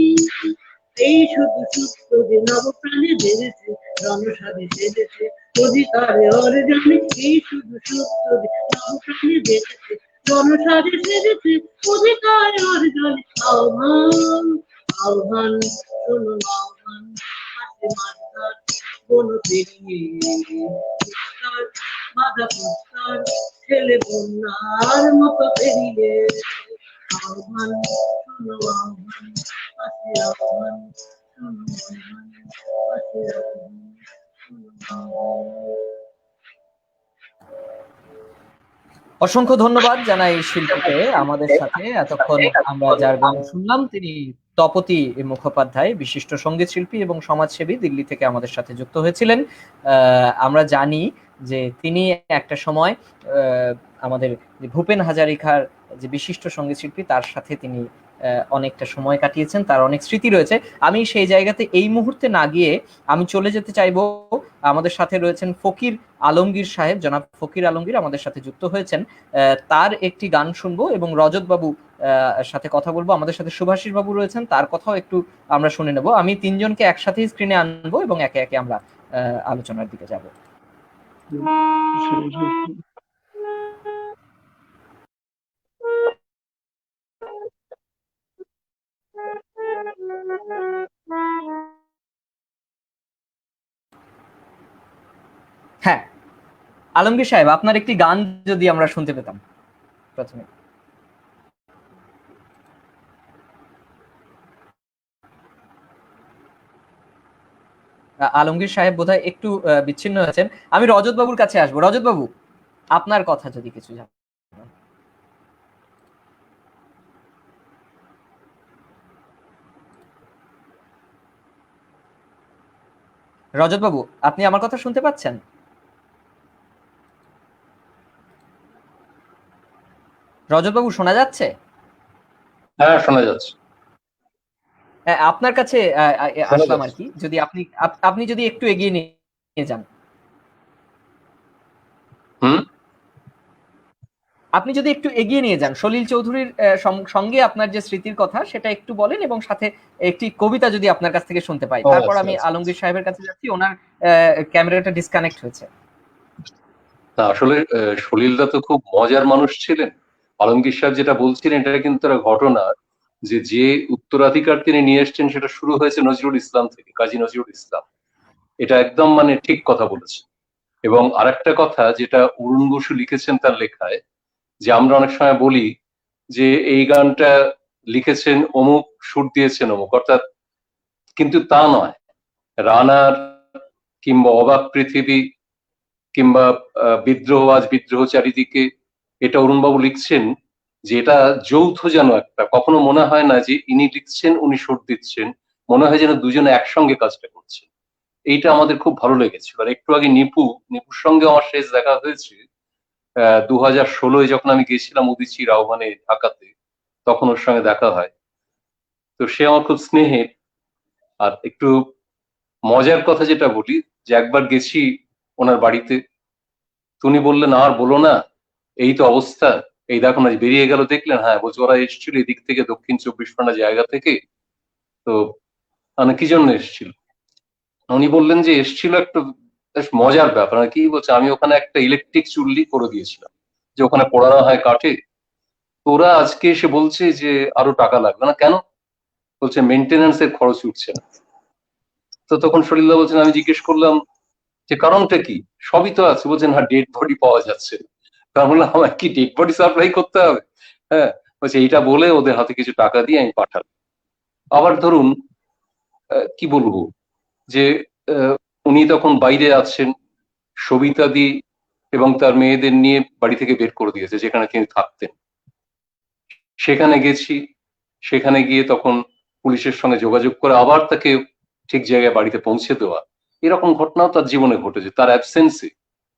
এই শুধু সুপ্ত যে নবপ্রাণে বেড়েছে, রণসাদে সেরেছে অধিকারে অর্জনে। এই শুধু সুপ্ত যে নবপ্রাণে বেড়েছে, রণসাদে সেরেছে অধিকারে অর্জনে। আহ্বান আহ্বান শোনো আহ্বান, হাতে মাঠঘাট বন পেরিয়ে, প্রস্তর বাধা প্রস্তর ঠেলে বন্যার মতো পেরিয়ে। আহ্বান শোনো আহ্বান, পাশে আহ্বান শোনো আহ্বান, পাশে আহ্বান শোনো আহ্বান। অসংখ্য ধন্যবাদ জানাই শিল্পীকে। আমাদের সাথে এতক্ষণ আমরা যার গান শুনলাম তিনি তপতী মুখোপাধ্যায়, বিশিষ্ট সঙ্গীত শিল্পী এবং সমাজসেবী, দিল্লি থেকে আমাদের সাথে যুক্ত হয়েছিলেন। আমরা জানি যে তিনি একটা সময় আমাদের ভূপেন হাজারিকার যে বিশিষ্ট সঙ্গীত শিল্পী তার সাথে তিনি অনেকটা সময় কাটিয়েছেন, তার অনেক স্মৃতি রয়েছে। আমি সেই জায়গাতে এই মুহূর্তে না গিয়ে আমি চলে যেতে চাইবো, আমাদের সাথে রয়েছেন ফকির আলমগীর সাহেব, জনাব ফকির আলমগীর আমাদের সাথে যুক্ত হয়েছেন। তার একটি গান শুনবো এবং রজত বাবু সাথে কথা বলবো। আমাদের সাথে সুভাষিস বাবু রয়েছেন, তার কথাও একটু আমরা শুনে নেব। আমি তিনজনকে একসাথেই স্ক্রিনে আনবো এবং একে একে আমরা আলোচনার দিকে যাব। হ্যাঁ, আলমগীর সাহেব, আপনার একটি গান যদি আমরা শুনতে পেতাম প্রথমে। আলমগীর সাহেব বোধহয় একটু বিচ্ছিন্ন হয়েছেন। আমি রজত বাবুর কাছে আসবো। রজত বাবু, আপনার কথা যদি কিছু জানেন। রজত বাবু, আপনি আমার কথা শুনতে পাচ্ছেন? রজত বাবু, শোনা যাচ্ছে? হ্যাঁ, শোনা যাচ্ছে। আপনার কাছে আসলাম আর কি, যদি আপনি যদি একটু এগিয়ে নিয়ে যান। আপনি যদি একটু এগিয়ে নিয়ে যান, সলিল চৌধুরীর সঙ্গে আপনার যে স্মৃতির কথা সেটা একটু বলেন এবং সাথে একটি কবিতা যদি আপনার কাছ থেকে শুনতে পাই। তারপর আমি আলমগীর সাহেবের কাছে যাচ্ছি, ওনার ক্যামেরাটা ডিসকানেক্ট হয়েছে। আসলে সলিলদা তো খুব মজার মানুষ ছিলেন। আলমগীর সাহেব যেটা বলছিলেন এটা কিন্তু একটা ঘটনা, যে উত্তরাধিকার তিনি নিয়ে এসছেন সেটা শুরু হয়েছে নজরুল ইসলাম থেকে, কাজী নজরুল ইসলাম। এটা একদম মানে ঠিক কথা বলেছে। এবং আরেকটা কথা যেটা অরুণ বসু লিখেছেন তার লেখায়, যে আমরা অনেক সময় বলি যে এই গানটা লিখেছেন অমুক, সুর দিয়েছেন অমুক, অর্থাৎ কিন্তু তা নয়। রানার কিংবা অবাক পৃথিবী কিংবা বিদ্রোহ আজ বিদ্রোহ চারিদিকে, এটা অরুণবাবু লিখছেন যে এটা যৌথ যেন একটা, কখনো মনে হয় না যে ইনি লিখছেন উনি সুর দিচ্ছেন, মনে হয় যেন দুজনে একসঙ্গে কাজটা করছেন। এইটা আমাদের খুব ভালো লেগেছিল। আর একটু আগে নিপুর সঙ্গে আমার শেষ দেখা হয়েছে 2016 যখন আমি গেছিলাম উদিচির আহ্বানে ঢাকাতে, তখন ওর সঙ্গে দেখা হয়। তো সে আমার খুব স্নেহের। আর একটু মজার কথা যেটা বলি, যে একবার গেছি ওনার বাড়িতে, উনি বললেন আর বলো না, এই তো অবস্থা, এই দেখো না বেরিয়ে গেল, দেখলেন? হ্যাঁ, বলছে ওরা এসেছিল এদিক থেকে, দক্ষিণ 24 পরগনা জায়গা থেকে। তো মানে কি জন্য এসেছিল? উনি বললেন যে এসেছিল একটা বেশ মজার ব্যাপার। কি বলছে, আমি ওখানে একটা ইলেকট্রিক চুল্লি করে দিয়েছিলাম, যে ওখানে পোড়ানো হয় কাঠে। তো ওরা আজকে এসে বলছে যে আরো টাকা লাগবে। না কেন? বলছে মেনটেন্যান্স এর খরচ উঠছে না। তো তখন সলিলদা বলছেন, আমি জিজ্ঞেস করলাম যে কারণটা কি? সবই তো আছে। বলছেন হ্যাঁ, ডেড বডি পাওয়া যাচ্ছে। তার বললাম আমার কি ডেড বডি সাপ্লাই করতে হবে? হ্যাঁ, বলছে এইটা বলে ওদের হাতে কিছু টাকা দিয়ে আমি পাঠালাম। আবার ধরুন কি বলবো যে উনি তখন বাইরে আছেন, সবিতাদি এবং তার মেয়েদের নিয়ে বাড়ি থেকে বের করে দিয়েছে যেখানে তিনি থাকতেন। সেখানে গেছি, সেখানে গিয়ে তখন পুলিশের সঙ্গে যোগাযোগ করে আবার তাকে ঠিক জায়গায় বাড়িতে পৌঁছে দেওয়া, এরকম ঘটনাও তার জীবনে ঘটেছে। তার অ্যাবসেন্সে,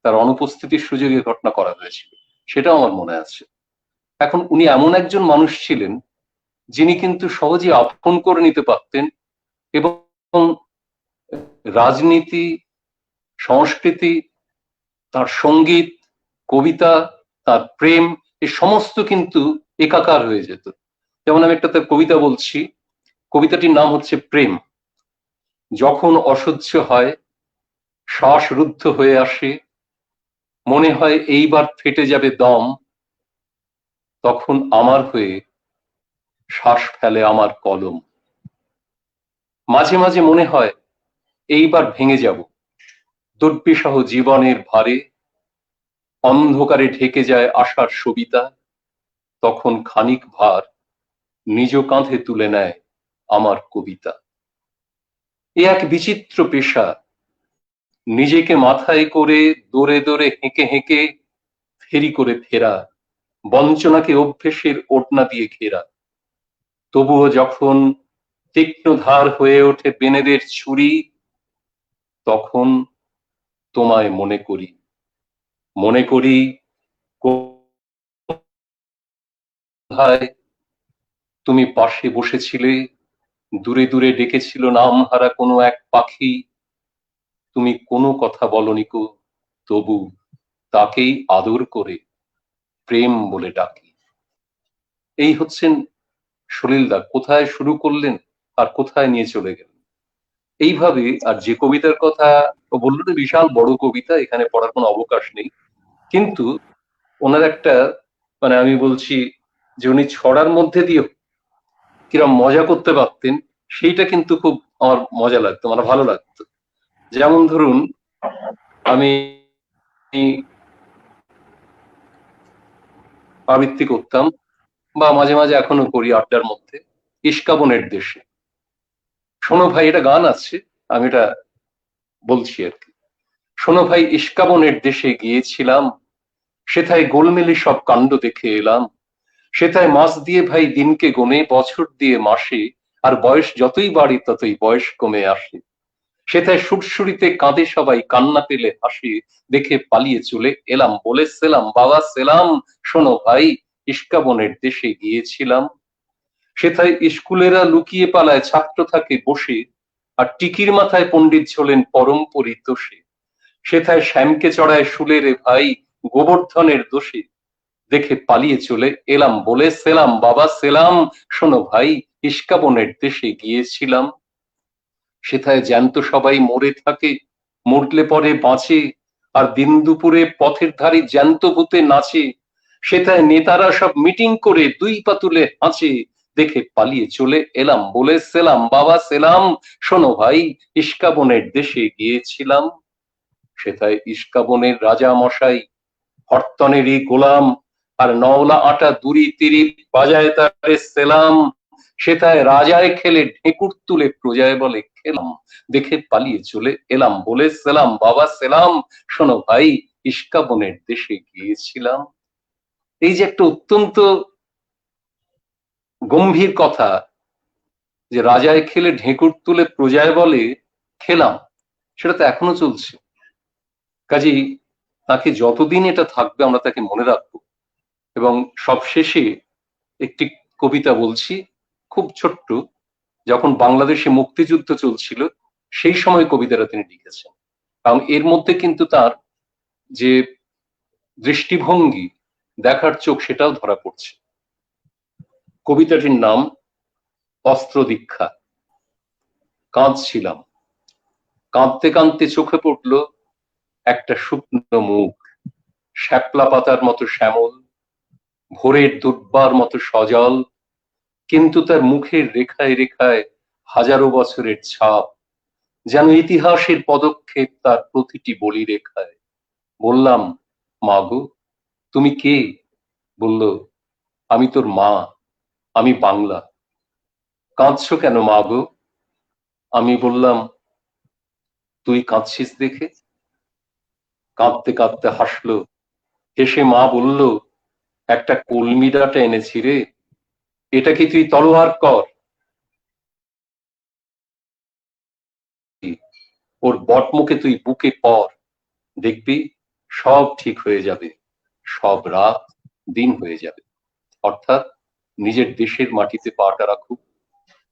তার অনুপস্থিতির সুযোগে ঘটনা করা হয়েছিল, সেটাও আমার মনে আছে। এখন উনি এমন একজন মানুষ ছিলেন যিনি কিন্তু সহজে আপন করে নিতে পারতেন এবং রাজনীতি, সংস্কৃতি, তার সঙ্গীত, কবিতা, তার প্রেম, এই সমস্ত কিন্তু একাকার হয়ে যেত। যেমন আমি একটা তার কবিতা বলছি, কবিতাটির নাম হচ্ছে প্রেম। যখন অসহ্য হয়, শ্বাসরুদ্ধ হয়ে আসে, মনে হয় এইবার ফেটে যাবে দম, তখন আমার হয়ে শ্বাস ফেলে আমার কলম। মাঝে মাঝে মনে হয় এইবার ভেঙে যাব, দুর্বিষহ জীবনের ভারে, অন্ধকারে ঢেকে যায় আশার সবিতা, তখন খানিক ভার নিজ কাঁধে তুলে নেয় আমার কবিতা। এ এক বিচিত্র পেশা, নিজেকে মাথায় করে দৌড়ে দৌড়ে হেঁকে হেঁকে ফেরি করে ফেরা, বঞ্চনাকে অভ্যেসের ওড়না দিয়ে ঘেরা। তবুও যখন তীক্ষ্ণ ধার হয়ে ওঠে বেনেদের ছুরি, তখন তোমায় মনে করি, মনে করি কোথায় তুমি পাশে বসেছিলে, দূরে দূরে ডেকেছিল নামহারা কোনো এক পাখি, তুমি কোনো কথা বলনি কো, তবু তাকেই আদর করে প্রেম বলে ডাকি। এই হচ্ছেন সলিলদা, কোথায় শুরু করলেন আর কোথায় নিয়ে চলে গেলেন এইভাবে। আর যে কবিতার কথা ও বললো যে বিশাল বড় কবিতা, এখানে পড়ার কোনো অবকাশ নেই, কিন্তু ওনার একটা মানে আমি বলছি যে উনি ছড়ার মধ্যে দিয়ে কিরম মজা করতে পারতেন, সেইটা কিন্তু খুব আমার মজা লাগতো, আমার ভালো লাগতো। যেমন ধরুন আমি আবৃত্তি করতাম বা মাঝে মাঝে এখনো করি আড্ডার মধ্যে, ইস্কাবনের দেশে। শোনো ভাই, এটা গান আছে, আমি এটা বলছি আর কি। শোনো ভাই, ইস্কাবনের দেশে গিয়েছিলাম, সেথায় গোলমেলে সব কাণ্ড দেখে এলাম। সেথায় মাস দিয়ে ভাই দিনকে গোনে, বছর দিয়ে মাসে, আর বয়স যতই বাড়ে ততই বয়স কমে আসে। সেথায় সুরসুরিতে কাঁদে সবাই, কান্না পেলে হাসি, দেখে পালিয়ে চলে এলাম, বলে সেলাম বাবা সেলাম। শোনো ভাই, ইস্কাবনের দেশে গিয়েছিলাম। সেথায় স্কুলেরা লুকিয়ে পালায়, ছাত্র থাকে বসে, আর টিকির মাথায় পণ্ডিত ঝোলেন পরম পরিতোষে। সেথায় শ্যামকে চড়ায় শুলে রে ভাই, গোবর্ধনের দোষে, দেখে পালিয়ে চলে এলাম, বলে সেলাম বাবা সেলাম। শোনো ভাই, ইস্কাবনের দেশে গিয়েছিলাম। সেথায় জ্যান্ত সবাই মরে থাকে, মরলে পরে বাঁচে, আর দিন দুপুরে পথের ধারে জ্যান্ত ভূতে নাচে। সেথায় নেতারা সব মিটিং করে দুই পা তুলে হাঁচে, দেখে পালিয়ে চলে এলাম, বলে সেলাম বাবা সেলাম। শোনো ভাই, ইস্কাবনের দেশে গিয়েছিলাম। সেথায় ইস্কাবনের রাজা মশাই হরতনেরই গোলাম, আর নওলা আটা দুরি তিরি বাজায় তারে সেলাম। সেথায় রাজায় খেলে ঢেকুর তুলে প্রজায় বলে খেলাম, দেখে পালিয়ে চলে এলাম, বলে সেলাম বাবা সেলাম। শোনো ভাই, ইস্কাবনের দেশে গিয়েছিলাম। এই যে একটা অত্যন্ত গম্ভীর কথা, যে রাজায় খেলে ঢেকুর তুলে প্রজায় বলে খেলাম, সেটা তো এখনো চলছে। কাজেই তাকে যতদিন এটা থাকবে আমরা তাকে মনে রাখবো। এবং সবশেষে একটি কবিতা বলছি, খুব ছোট্ট, যখন বাংলাদেশে মুক্তিযুদ্ধ চলছিল সেই সময় কবিতাটা তিনি লিখেছেন, এবং এর মধ্যে কিন্তু তার যে দৃষ্টিভঙ্গি, দেখার চোখ, সেটাও ধরা পড়ছে। কবিতাটির নাম অস্ত্র দীক্ষা। কাঁদছিলাম, কাঁদতে কাঁদতে চোখে পড়ল একটা শুকনো মুখ, শ্যাপলা পাতার মতো শ্যামল, ভোরের দুর্বার মতো সজল, কিন্তু তার মুখের রেখায় রেখায় হাজারো বছরের ছাপ, যেন ইতিহাসের পদক্ষেপ তার প্রতিটি বলি রেখায়। বললাম, মাগো তুমি কে? বলল, আমি তোর মা, আমি বাংলা। কাঁদছো কেন মা গো? আমি বললাম, তুই কাঁদছিস দেখে। কাঁদতে কাঁদতে হাসলো, হেসে মা বলল, একটা কলমি ডাঁটা এনেছি রে, এটা কি তুই তলোয়ার কর, ওর বটমুখে তুই বুকে পর, দেখবি সব ঠিক হয়ে যাবে, সব রাত দিন হয়ে যাবে। অর্থাৎ নিজের দেশের মাটিতে পাটা রাখুক,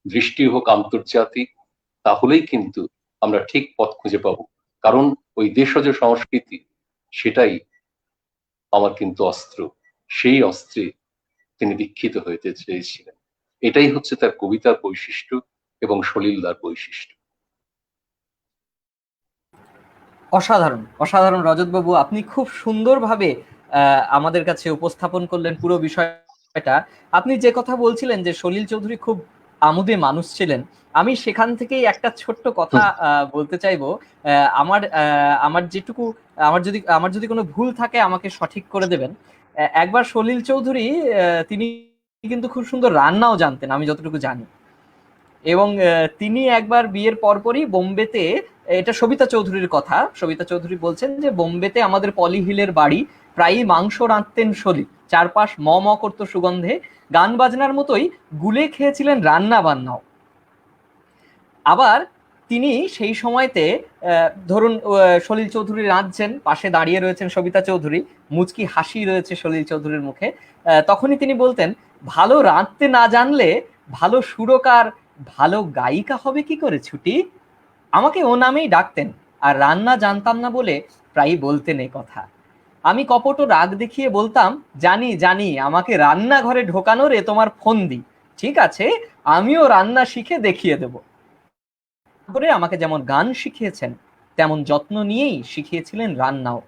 দৃষ্টি হোক আন্তর্জাতিক, তাহলেই কিন্তু আমরা ঠিক পথ খুঁজে পাবো। কারণ ওই দেশজ সংস্কৃতি, সেটাই আমার কিন্তু অস্ত্র, সেই অস্ত্রে তিনি দীক্ষিত হইতে চেয়েছিলেন। এটাই হচ্ছে তার কবিতার বৈশিষ্ট্য এবং সলিলদার বৈশিষ্ট্য। অসাধারণ অসাধারণ রজতবাবু, আপনি খুব সুন্দরভাবে আমাদের কাছে উপস্থাপন করলেন পুরো বিষয়টা। আপনি যে কথা বলছিলেন যে সলিল চৌধুরী খুব আমোদে মানুষ ছিলেন, আমি সেখান থেকেই একটা ছোট্ট কথা বলতে চাইবো। আমার যদি কোনো ভুল থাকে আমাকে সঠিক করে দেবেন। একবার সলিল চৌধুরী তিনি কিন্তু খুব সুন্দর রান্নাও জানতেন, আমি যতটুকু জানি। এবং তিনি একবার বিয়ের পরপরই বোম্বেতে, এটা সবিতা চৌধুরীর কথা, সবিতা চৌধুরী বলছেন যে বোম্বেতে আমাদের পলি হিলের বাড়ি, প্রায়ই মাংস রাঁধতেন সলিল, চারপাশ ম ম করতো সুগন্ধে, গান বাজনার মতোই গুলে খেয়েছিলেন রান্না বান্নাও। আবার তিনি সেই সময়তে ধরুন সলিল চৌধুরী রাঁধছেন, পাশে দাঁড়িয়ে রয়েছেন সবিতা চৌধুরী, মুচকি হাসি রয়েছে সলিল চৌধুরীর মুখে, তখনই তিনি বলতেন, ভালো রাঁধতে না জানলে ভালো সুরকার ভালো গায়িকা হবে কি করে ছুটি। আমাকে ও নামেই ডাকতেন, আর রান্না জানতাম না বলে প্রায়ই বলতেন এই কথা। আমি কপট রাগ দেখিয়ে বলতাম, জানি জানি আমাকে রান্নাঘরে ঢোকানোর এ তোমার ফন্দি, ঠিক আছে আমিও রান্না শিখে দেখিয়ে দেব। করে আমাকে যেমন গান শিখিয়েছেন তেমন যত্ন নিয়েই শিখিয়েছিলেন রান্নাও।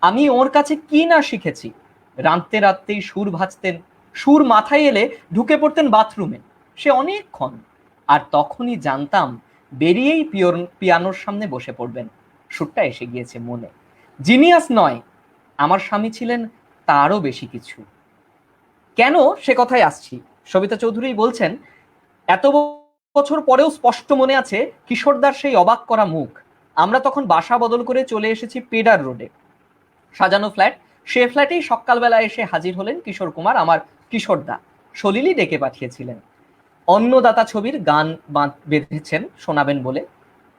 আমি ওর কাছে কি না শিখেছি। রাঁধতে রাঁধতেই সুর ভাজতেন, সুর মাথায় এলে ঢুকে পড়তেন বাথরুমে, সে অনেকক্ষণ, আর তখনই জানতাম বেরিয়েই পিয়ানোর সামনে বসে পড়বেন, সুরটা এসে গিয়েছে মনে। জিনিয়াস নয়, আমার স্বামী ছিলেন তারও বেশি কিছু। কেন সে কথায় আসছি, সবিতা চৌধুরী বলছেন, এত বছর পরেও স্পষ্ট মনে আছে কিশোরদার সেই অবাক করা মুখ। আমরা তখন বাসা বদল করে চলে এসেছি পেডার রোডে, সাজানো ফ্ল্যাট, সে ফ্ল্যাটেই সকালবেলা এসে হাজির হলেন কিশোর কুমার, আমার কিশোরদা। সলিলই ডেকে পাঠিয়েছিলেন, অন্নদাতা ছবির গান বেঁধেছেন শোনাবেন বলে।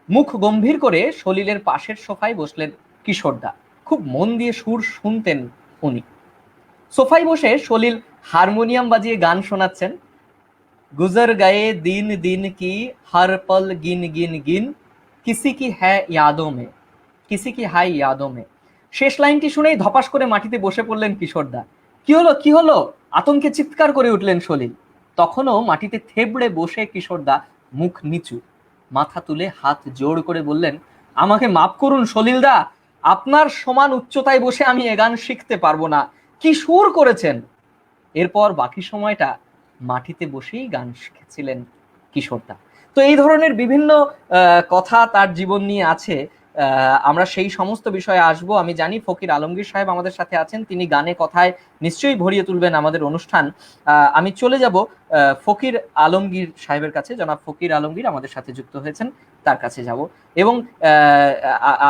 মুখ গম্ভীর করে সলিলের পাশের সোফায় বসলেন কিশোরদা, খুব মন দিয়ে সুর শুনতেন উনি। সোফায় বসে সলিল হারমোনিয়াম বাজিয়ে গান শোনাচ্ছেন, गुजर गए दिन दिन की हर पल गिन गिन गिन किसी की है यादों में किसी की है यादों में। শেষ লাইনটি শুনেই ধপাস করে মাটিতে বসে পড়লেন কিশোরদা। কি হলো কি হলো, আতঙ্কে চিৎকার করে উঠলেন সলিল। তখনও মাটিতে থেবড়ে বসে কিশোরদা, মুখ নিচু, মাথা তুলে হাত জোড় করে বললেন, আমাকে মাফ করুন সলিলদা, আপনার সমান উচ্চতায় বসে আমি এ গান শিখতে পারবো না। কি সুর করেছেন। এরপর বাকি সময়টা মাটিতে বসেই গান শিখেছিলেন কিশোরদা। তো এই ধরনের বিভিন্ন কথা তার জীবন নিয়ে আছে। আমরা সেই সমস্ত বিষয়ে আসবো। আমি জানি ফকির আলমগীর সাহেব আমাদের সাথে আছেন, তিনি গানে কথায় নিশ্চয়ই ভরিয়ে তুলবেন আমাদের অনুষ্ঠান। আমি চলে যাব ফকির আলমগীর সাহেবের কাছে, জনাব ফকির আলমগীর আমাদের সাথে যুক্ত হয়েছেন, তার কাছে যাব। এবং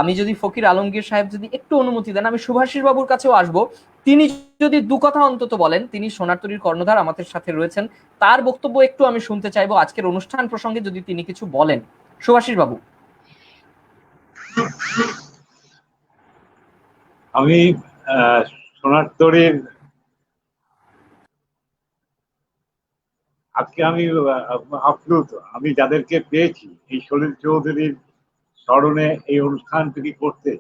আমি যদি ফকির আলমগীর সাহেব যদি একটু অনুমতি দেন, আমি শুভাশিস বাবুর কাছেও আসবো। তিনি যদি দু কথা অন্তত বলেন, তিনি সোনারতরীর কর্ণধার আমাদের সাথে রয়েছেন, তার বক্তব্য একটু আমি শুনতে চাইবো আজকের অনুষ্ঠান প্রসঙ্গে, যদি তিনি কিছু বলেন। শুভাশিস বাবু। আমি সোনারতরীর আজকে আমি আপ্লুত, আমি যাদেরকে পেয়েছি এই সলিল চৌধুরীর স্মরণে এই অনুষ্ঠানটি করতে,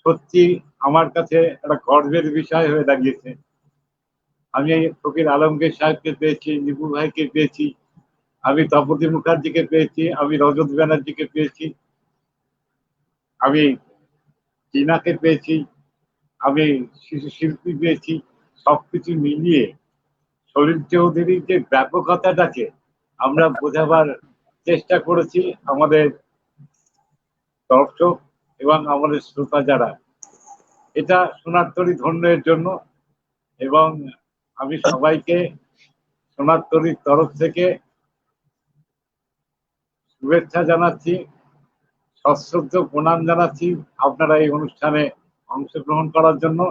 সত্যি আমার কাছে একটা গর্বের বিষয় হয়ে দাঁড়িয়েছে। আমি এই ফকির আলমগীর সাহেবকে পেয়েছি, নিপু ভাইকে পেয়েছি, আমি তপতি মুখার্জিকে পেয়েছি, আমি রজত ব্যানার্জিকে পেয়েছি, আমি চীনাকে পেয়েছি, আমি শিশু শিল্পী পেয়েছি। সবকিছু মিলিয়ে সলিল চৌধুরীর যে ব্যাপকতাটাকে আমরা বোঝাবার চেষ্টা করেছি, আমাদের দর্শক এবং আমাদের শ্রোতা যারা, এটা সোনারতরী ধন্য এর জন্য। এবং আমি সবাইকে সোনারতরীর তরফ থেকে শুভেচ্ছা জানাচ্ছি, সশ্রদ্ধ প্রণাম জানাচ্ছি আপনারা এই অনুষ্ঠানে অংশগ্রহণ করার জন্য।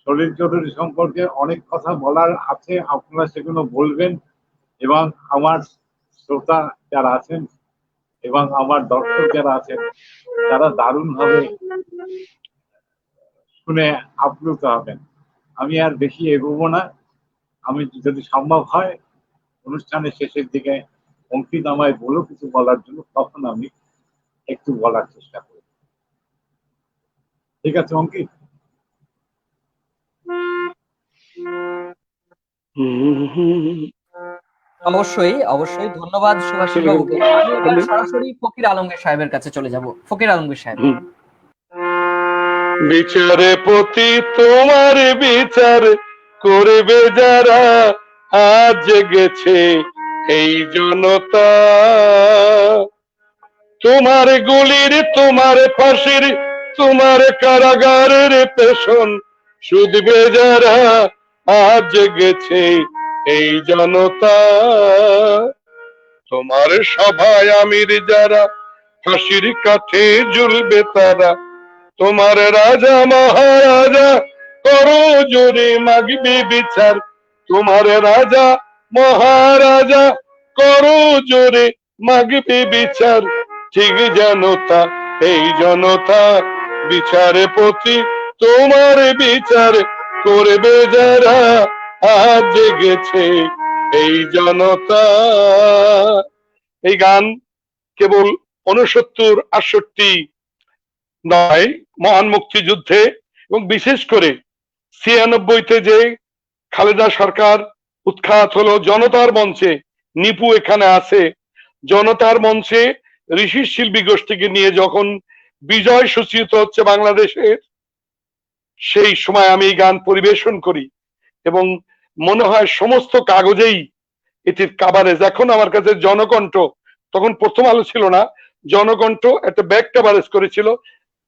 সলিল চৌধুরী সম্পর্কে অনেক কথা বলার আছে, আপনারা সেগুলো বলবেন এবং আমার শ্রোতা যারা আছেন এবং আমার দর্শক যারা আছেন তারা দারুণভাবে শুনে আপ্লুত হবেন। আমি আর বেশি এগোবো না। আমি যদি সম্ভব হয় অনুষ্ঠানের শেষের দিকে অঙ্কিত আমায় বলো কিছু বলার জন্য, তখন আমি একটু বলার চেষ্টা করব। ঠিক আছে অঙ্কিত? অবশ্যই অবশ্যই, ধন্যবাদ সুভাষিস বাবুকে। আমি এবার সরাসরি ফকির আলমগীর সাহেবের কাছে চলে যাব। ফকির আলমগীর সাহেব। বিচারে প্রতি তোমার বিচার করবে যারা, আজ জেগেছে এই জনতা। তোমার গুলির, তোমার ফাঁসির, তোমার কারাগারের পেছন শুধবে যারা, আজ জেগেছে এই জনতা। তোমার সভায় আমির যারা, ফাঁসির কাঠে ঝুলবে তারা। তোমার রাজা মহারাজা করো জোরে মাগবে বিচার। তোমার রাজা মহারাজা করো জোরে মাগবে বিচার। ঠিক জনতা এই জনতা, বিচারে প্রতি তোমার বিচার করবে যারা, আজ জেগেছে এই জনতা। এই গান কেবল 69-68 নয়, মহান মুক্তিযুদ্ধে এবং বিশেষ করে 96-তে যে খালেদা সরকার উৎখাত হলো, জনতার মঞ্চে, নিপু এখানে আছে, জনতার মঞ্চে ঋষি শিল্পী গোষ্ঠীকে নিয়ে যখন বিজয় সূচিত হচ্ছে বাংলাদেশের, সেই সময় আমি এই গান পরিবেশন করি এবং মনে হয় সমস্ত কাগজেই এটির কাভারেজ। এখন আমার কাছে জনকণ্ঠ, তখন প্রথম আলো ছিল না, জনকণ্ঠ একটা ব্যাক কাভারেজ করেছিল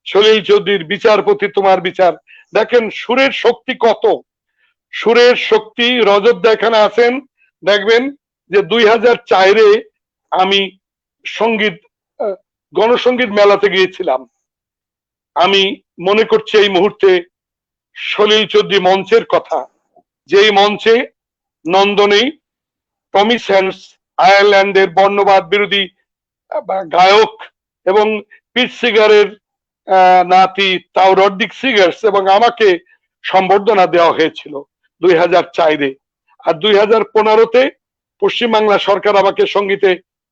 সলিল চৌধুরীর বিচারপতি তোমার বিচার। দেখেন সুরের শক্তি কত, সুরের শক্তি। রজত এখানে আছেন, দেখবেন যে 2004-এ আমি সঙ্গীত গণসঙ্গীত মেলাতে গিয়েছিলাম। আমি মনে করছি এই মুহূর্তে সলিল চৌধুরী মঞ্চের কথা, যেই মঞ্চে নন্দনে টমি স্যান্ডস, আয়ারল্যান্ডের বর্ণবাদ বিরোধী গায়ক, এবং পিট সিগারের নাতি তাও রড্রিক সিগার্স এবং আমাকে সম্বর্ধনা দেওয়া হয়েছিল 2004-এ। আর 2015-তে পশ্চিমবাংলা সরকার আমাকে সঙ্গীতে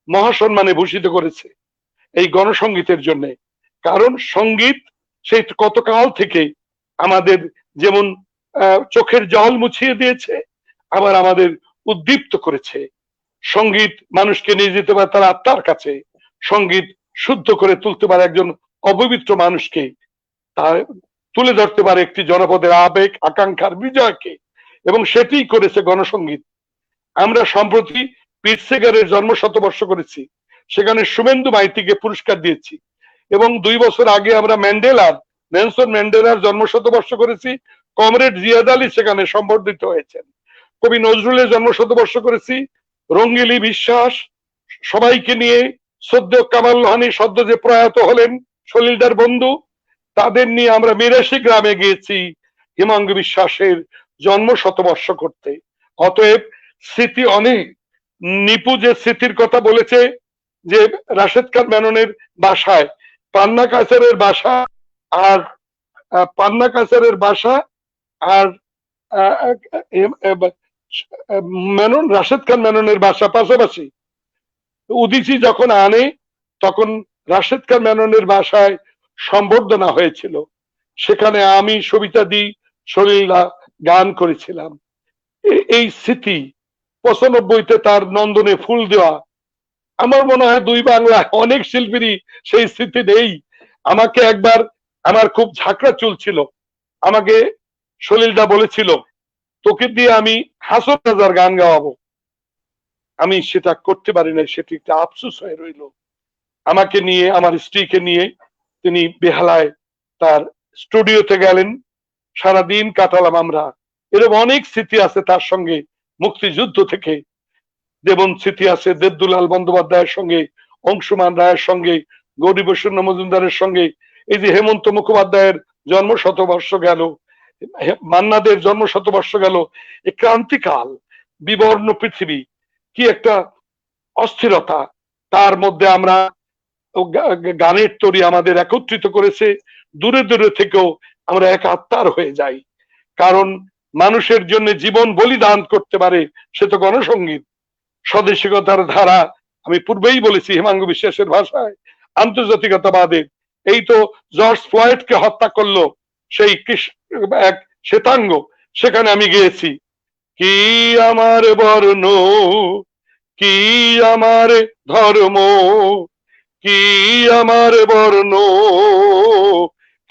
মহাসম্মানে ভূষিত করেছে এই গণসঙ্গীতের জন্য। কারণ সঙ্গীত সেই কতকাল থেকে আমাদের যেমন চোখের জল মুছিয়ে দিয়েছে, আবার আমাদের উদ্দীপ্ত করেছে। সঙ্গীত মানুষকে নিয়ে যেতে পারে তার আত্মার কাছে, সঙ্গীত শুদ্ধ করে তুলতে পারে একজন অপবিত্র মানুষকে, তার তুলে ধরতে পারে একটি জনপদের আবেগ আকাঙ্ক্ষার বিজয়কে, এবং সেটিই করেছে গণসঙ্গীত। আমরা সম্প্রতি পিট সেগারের জন্ম শতবর্ষ করেছি, সেখানে শুভেন্দু মাইতিকে পুরস্কার দিয়েছি, এবং 2 বছর আগে আমরা নেলসন ম্যান্ডেলার জন্ম শতবর্ষ করেছি, কমরেড জিয়াদ আলী সেখানে সম্বর্ধিত হয়েছেন। কবি নজরুলের জন্ম শতবর্ষ করেছি, রঙ্গিলী বিশ্বাস, সবাইকে নিয়ে, শ্রদ্ধেয় কামাল লোহানী সদ্য যে প্রয়াত হলেন সলিলদার বন্ধু, তাদের নিয়ে আমরা 82 গ্রামে গিয়েছি হিমাঙ্গু বিশ্বাসের জন্ম শতবর্ষ করতে। অতএব স্মৃতি অনেক। নিপু যে স্মৃতির কথা বলেছে, যে রাশেদ খান মেননের বাসায় পান্না কাসারের বাসা আর মেনন, রাশেদ খান মেননের বাসা পাশাপাশি। উদিচি যখন আনে তখন রাশেদ খান মেননের বাসায় সম্বর্ধনা হয়েছিল, সেখানে আমি সবিতা দি সলিলা গান করেছিলাম। এই স্মৃতি 95-তে তার নন্দনে ফুল দেওয়া, আমার মনে হয় 2 বাংলায় অনেক শিল্পীরই সেই স্মৃতি নেই। আমাকে একবার, আমার খুব ঝাঁকড়া চুল ছিল, আমাকে সলিলদা বলেছিল তোকে দিয়ে আমি হাসন রাজার গান গাওয়াবো। আমি সেটা করতে পারি না, সেটি একটা আফসোস হয়ে রইল। আমাকে নিয়ে, আমার স্ত্রীকে নিয়ে তিনি বেহালায় তার স্টুডিওতে গেলেন, সারাদিন কাটালাম আমরা। এরকম অনেক স্মৃতি আছে তার সঙ্গে, মুক্তিযুদ্ধ থেকে যেমন স্মৃতি আছে দেবদুলাল বন্দ্যোপাধ্যায়ের সঙ্গে, অংশুমান রায়ের সঙ্গে, গৌরীপ্রসন্ন মজুমদারের সঙ্গে। এই যে হেমন্ত মুখোপাধ্যায়ের জন্ম শতবর্ষ গেল, মান্নাদের জন্ম শতবর্ষ গেল, এই ক্রান্তিকাল, বিবর্ণ পৃথিবী, কি একটা অস্থিরতা, তার মধ্যে আমরা গানের তরি আমাদের একত্রিত করেছে। দূরে দূরে থেকেও আমরা এক আত্মার হয়ে যাই, কারণ মানুষের জন্য জীবন বলিদান করতে পারে সে তো গণসঙ্গীত। স্বদেশিকতার ধারা, আমি পূর্বেই বলেছি হেমাঙ্গ বিশ্বাসের ভাষায়, আন্তর্জাতিকতাবাদের। এই তো জর্জ ফ্লয়েডকে হত্যা করলো সেই এক শ্বেতাঙ্গ, সেখানে আমি গিয়েছি, কি আমার বর্ণ, কি আমার ধর্ম, কি আমার বর্ণ,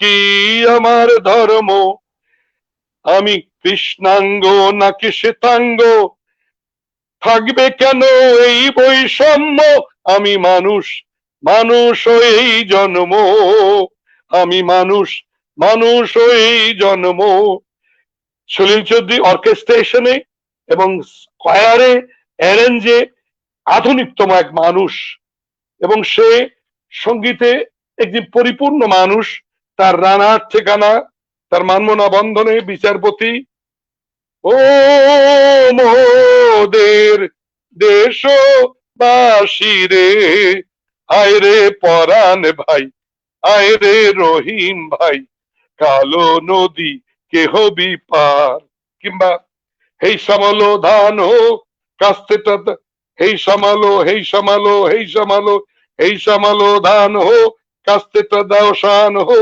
কি আমার ধর্ম, আমি কৃষ্ণাঙ্গ নাকি শ্বেতাঙ্গ, থাকবে কেন এই বৈষম্য, আমি মানুষ, মানুষ এই জন্ম, আমি মানুষ, মানুষ এই জন্ম। সলিল চৌধুরী অর্কেস্ট্রেশনে এবং স্কয়ারে, অ্যারেঞ্জে আধুনিকতম এক মানুষ, এবং সে সঙ্গীতে একজন পরিপূর্ণ মানুষ। তার রানার ঠিকানা, তার মানমনা বন্ধনে, বিচারপতি, ও মোদের দেশবাসী রে, আয় রে পরাণ ভাই, আয় রে রহিম ভাই, কালো নদী কেহ বিপার, কিংবা হেই সামালো ধান হো কাস্তেটা, হেই সামালো, হেই সামালো, হেই সামালো, হেই সামালো ধান হো কাস্তেটা দাও শান হো,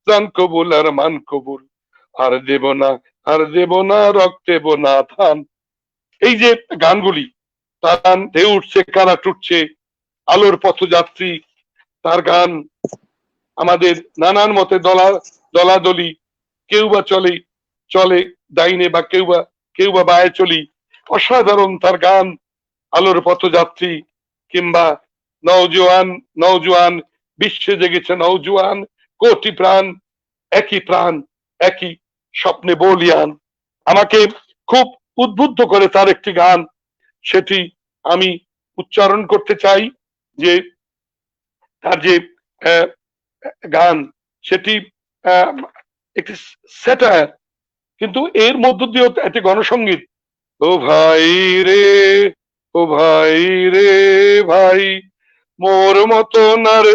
জান কবুল আর মান কবুল, আর দেব না, আর দেব না, রক্ত দেব না ধান। এই যে গানগুলি, তার গান ঢেউ উঠছে, কারা টুটছে, আলোর পথযাত্রী, তার গান আমাদের নানান মতে দলাদলি, কেউ বা চলে চলে ডাইনে, বা কেউ বা বায়ে চলি, অসাধারণ তার গান, আলোর পথযাত্রী, কিংবা নওজোয়ান, নওজোয়ান বিশ্বে জেগেছে নওজোয়ান, কোটি প্রাণ, একই প্রাণ, একই স্বপ্নে বলিয়ান। আমাকে খুব উদ্বুদ্ধ করে তার একটি গান, সেটি আমি উচ্চারণ করতে চাই, যে তার যে গান, সেটি একটি স্যাটায়ার, কিন্তু এর মধ্য দিয়েও একটি গণসঙ্গীত। ও ভাই রে, ও ভাই রে ভাই, মোর মতন আর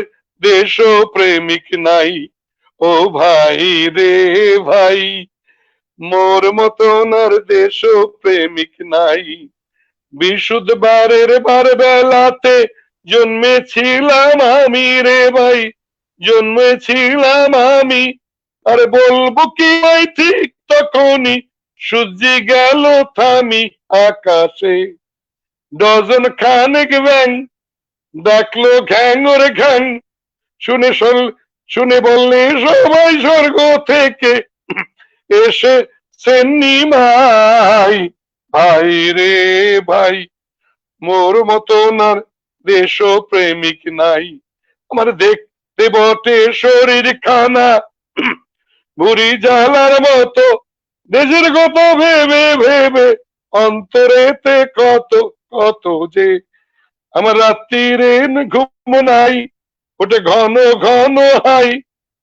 দেশ প্রেমিক নাই, ও ভাই রে ভাই, মোর মতন আর দেশ প্রেমিক নাই, বিশুদ্ধবারের বার বেলাতে জন্মেছিলাম আমি রে ভাই, জন্মেছিলাম আমি, আরে বলবো কি ভাই ঠিক তখনই সূর্য গেল থামি আকাশে, ডজন খানেক ব্যাং ডাকলো ঘ্যাং ওরে ঘ্যাং, শুনে বললে সবাই স্বর্গ থেকে এসে নিমাই, ভাই রে ভাই, মোর মতন আর দেশ প্রেমিক নাই, আমার দেখতে বটে শরীর খানা ভুরি জ্বালার মতো, দেশের কত ভেবে ভেবে অন্তরেতে কত কত যে, আমার রাত্রিরে ঘুম নাই, ওটা ঘন ঘন হাই,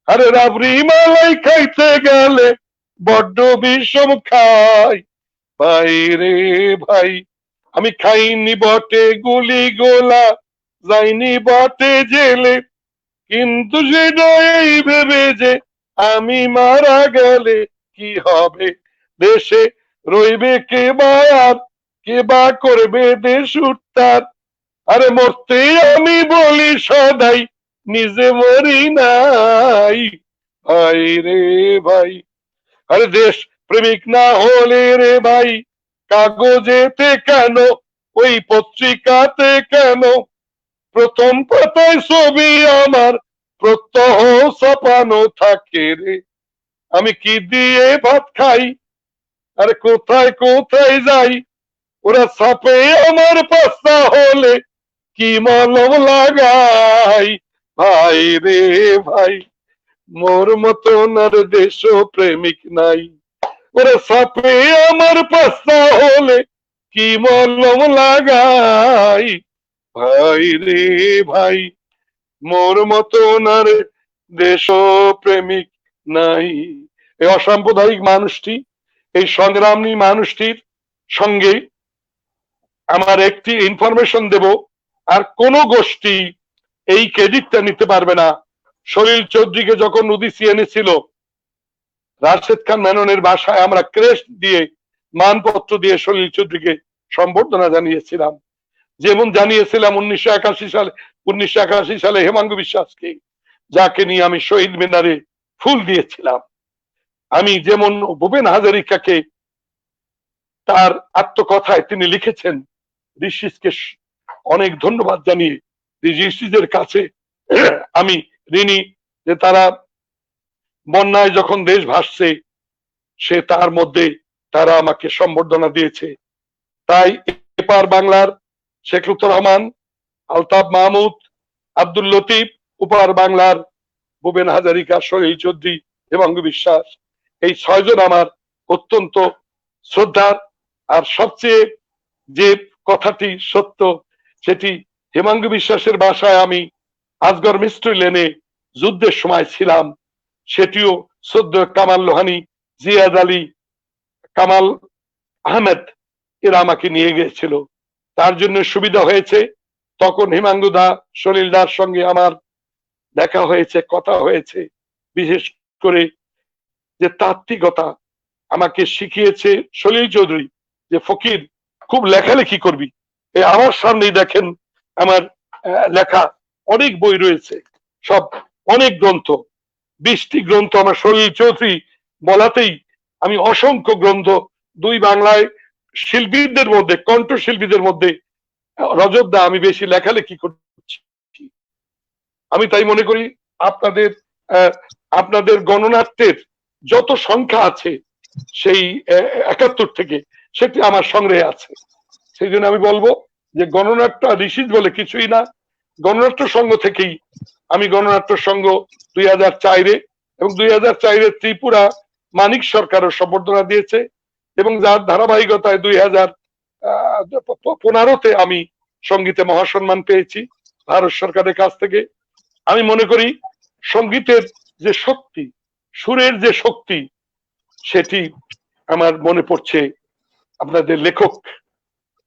আরে রাবড়ি মালাই খাইতে গেলে বড্ড বিষম খাই, ভাই রে ভাই, আমি খাইনি বটে গুলি গোলা, যাইনি বটে জেলে, কিন্তু সেটা এই ভেবে যে আমি মারা গেলে কি হবে, দেশে রইবে কে বা আর কে বা করবে দেশ উত্তার, আরে মরতে আমি বলি সদাই নিজে মরি নাই, ভাই রে ভাই, আরে দেশ প্রেমিক না হলে রে ভাই, কাগজেতে কেন, ওই পত্রিকাতে কেন, প্রথম পাতায় ছবি আমার প্রত্যহ ছাপানো থাকে রে, আমি কি দিয়ে ভাত খাই, আরে কোথায় কোথায় যাই, ওরা ছাপে আমার পাস্তা হলে কি মলম লাগাই, ভাই রে ভাই, মোর মতন আর দেশ প্রেমিক নাই, ও ওরে সাপে আমার পাস্তা হলে কি মলম লাগাই, ভাই রে ভাই মোর মতো না রে দেশ প্রেমিক নাই। এই অসাম্প্রদায়িক মানুষটি, এই সংগ্রামী মানুষটির সঙ্গে আমার একটি ইনফরমেশন দেব, আর কোন গোষ্ঠী এই ক্রেডিটটা নিতে পারবে না। সলিল চৌধুরীকে যখন উদিসি এনেছিল, রাশেদ খান মেননের বাসায় আমরা ক্রেস্ট দিয়ে, মানপত্র দিয়ে সলিল চৌধুরীকে সম্বর্ধনা জানিয়েছিলাম। যেমন জানিয়েছিলাম 1981 সালে হেমাঙ্গ বিশ্বাসকে, যাকে নিয়ে আমি শহীদ মিনারে ফুল দিয়েছিলাম। আমি যেমন ভূপেন হাজারিকাকে তার আত্মকথায় তিনি লিখেছেন, ঋষিজকে অনেক ধন্যবাদ জানিয়ে ঋষিজের কাছে আমি ঋণী, যে তারা বন্যায় যখন দেশ ভাসছে সে তার মধ্যে তারা আমাকে সম্বর্ধনা দিয়েছে। তাই এপার বাংলার শেখ লুৎফর রহমান, আলতাফ মাহমুদ, আব্দুল লতিফ, ওপার বাংলার ভূপেন হাজারিকা, সলিল চৌধুরী, হেমাঙ্গ বিশ্বাস, এই 6 জন আমার অত্যন্ত শ্রদ্ধার। আর সবচেয়ে যে কথাটি সত্য, সেটি হেমাঙ্গ বিশ্বাসের বাসায় আমি আজগর মিস্ত্রি লেনে যুদ্ধের সময় ছিলাম, সেটিও শ্রদ্ধেয় কামাল লোহানী, জিয়াদ আলী, কামাল আহমেদ এরা আমাকে নিয়ে গিয়েছিল। তার জন্য সুবিধা হয়েছে। তখন হেমাঙ্গু দা, সলিল দার সঙ্গে আমার দেখা হয়েছে, কথা হয়েছে। বিশেষ করে যে তাত্ত্বিকতা আমাকে শিখিয়েছে সলিল চৌধুরী, যে ফকির খুব লেখালেখি করবি। এই আমার সামনেই দেখেন আমার লেখা অনেক বই রয়েছে, সব অনেক গ্রন্থ, 20টি গ্রন্থ আমার সলিল চৌধুরী বলাতেই আমি অসংখ্য গ্রন্থ, 2 বাংলায় শিল্পীদের মধ্যে, কণ্ঠ শিল্পীদের মধ্যে রজত দা আমি বেশি লেখালেখি করছি। আমি তাই মনে করি আপনাদের আপনাদের গণনাট্যের যত সংখ্যা আছে সেই 71 থেকে, সেটি আমার সংগ্রহে আছে। সেই জন্য আমি বলবো যে গণনাট্য ঋষিজ বলে কিছুই না। গণনাট্য সংঘ থেকেই আমি গণনাট্য সংঘ 2004-এ এবং 2004-এ ত্রিপুরা মানিক সরকারও সম্বর্ধনা দিয়েছে, এবং যার ধারাবাহিকতায় 2015-তে আমি সঙ্গীতে মহাসম্মান পেয়েছি ভারত সরকারের কাছ থেকে। আমি মনে করি সঙ্গীতের যে শক্তি, সুরের যে শক্তি, সেটি আমার মনে পড়ছে আপনাদের লেখক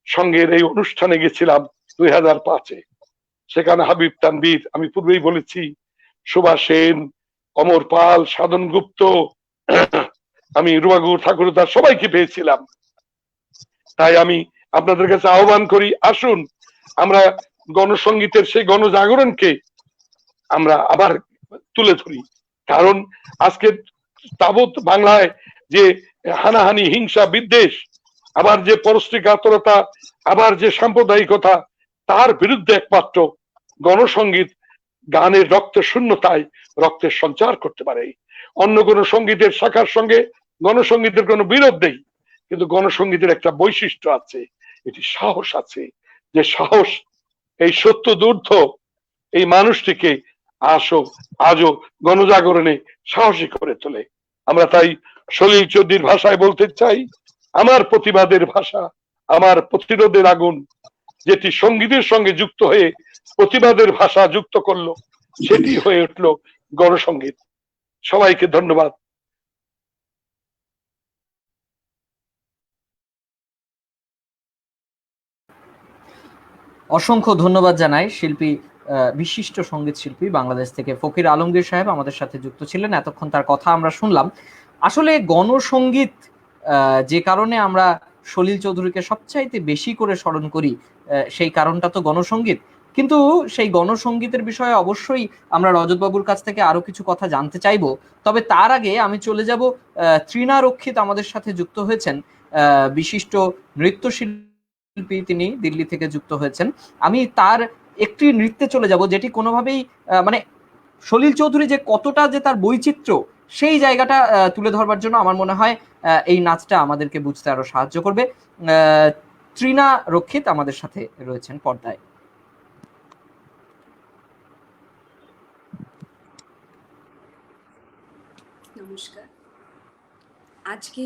সঙ্গের এই অনুষ্ঠানে গেছিলাম 2005-এ। সেখানে হাবিব তানভীর, আমি পূর্বেই বলেছি, সুভাষ সেন, অমর পাল, সাধন গুপ্ত, আমি রুবাগুর ঠাকুরদার সবাইকে পেয়েছিলাম। তাই আমি আপনাদের কাছে আহ্বান করি, আসুন আমরা গণসঙ্গীতের সেই গণজাগরণকে আমরা আবার তুলে ধরি। কারণ আজকে তাবৎ বাংলায় যে হানাহানি, হিংসা, বিদ্বেষ, আবার যে পরশ্রীকাতরতা, আবার যে সাম্প্রদায়িকতা, তার বিরুদ্ধে একমাত্র গণসঙ্গীত গানের রক্ত শূন্যতায় রক্তের সঞ্চার করতে পারে। অন্য কোন সঙ্গীতের শাখার সঙ্গে গণসঙ্গীতের কোনো বিরোধ নেই, কিন্তু গণসঙ্গীতের একটা বৈশিষ্ট্য আছে, এটি সাহস আছে, যে সাহস এই সত্য দূর্ধ এই মানুষটিকে আজও গণজাগরণে সাহসী করে তোলে। আমরা তাই সলিল চৌধুরীর ভাষায় বলতে চাই, আমার প্রতিবাদের ভাষা, আমার প্রতিরোধের আগুন, যেটি সঙ্গীতের সঙ্গে যুক্ত হয়ে প্রতিবাদের ভাষা যুক্ত করলো, সেটি হয়ে উঠলো গণসঙ্গীত। সবাইকে ধন্যবাদ। অসংখ্য ধন্যবাদ জানাই শিল্পী, বিশিষ্ট সঙ্গীত শিল্পী বাংলাদেশ থেকে ফকির আলমগীর সাহেব আমাদের সাথে যুক্ত ছিলেন। এতক্ষণ তার কথা আমরা শুনলাম। আসলে গণসঙ্গীত, যে কারণে আমরা সলিল চৌধুরীকে সবচাইতে বেশি করে স্মরণ করি, সেই কারণটা তো গণসঙ্গীত। কিন্তু সেই গণসঙ্গীতের বিষয়ে অবশ্যই আমরা রজতবাবুর কাছ থেকে আরো কিছু কথা জানতে চাইবো। তবে তার আগে আমি চলে যাব, তৃণা রক্ষিত আমাদের সাথে যুক্ত হয়েছেন, বিশিষ্ট নৃত্যশিল্পী, তিনি দিল্লি থেকে যুক্ত হয়েছেন। আমি তার একটি নৃত্যে চলে যাব, যেটি কোনোভাবেই মানে সলিল চৌধুরী যে কতটা যে তার বৈচিত্র্য, সেই জায়গাটা তুলে ধরবার জন্য আমার মনে হয় এই নাচটা আমাদেরকে বুঝতে আরো সাহায্য করবে। তৃণা রক্ষিত আমাদের সাথে রয়েছেন পর্দায়। নমস্কার। আজকে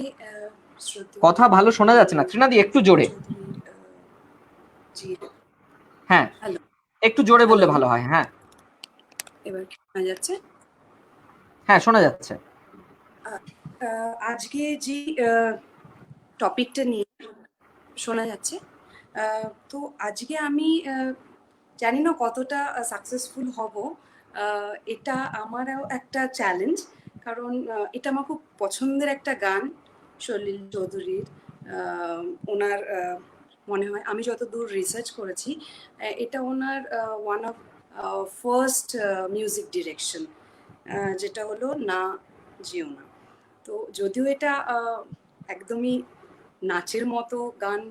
শ্রদ্ধেয় কথা ভালো শোনা যাচ্ছে না তৃণাদি, একটু জোরে। চৌধুরীর, জি হ্যাঁ, হ্যালো, একটু জোরে বললে হ্যালো, ভালো হয়। হ্যাঁ এবার কি শোনা যাচ্ছে? হ্যাঁ শোনা যাচ্ছে। আজকে যে টপিকটা নিয়ে শোনা যাচ্ছে, তো আজকে আমি জানি না কতটা সাকসেসফুল হব। এটা আমারও একটা চ্যালেঞ্জ, কারণ এটা আমার খুব পছন্দের একটা গান সলিল চৌধুরীর। ওনার মনে হয়, আমি যতদূর রিসার্চ করেছি, এটা ওনার one of first music direction, যেটা হলো না যেও না। তো যদিও এটা একদমই নাচের মতো গান,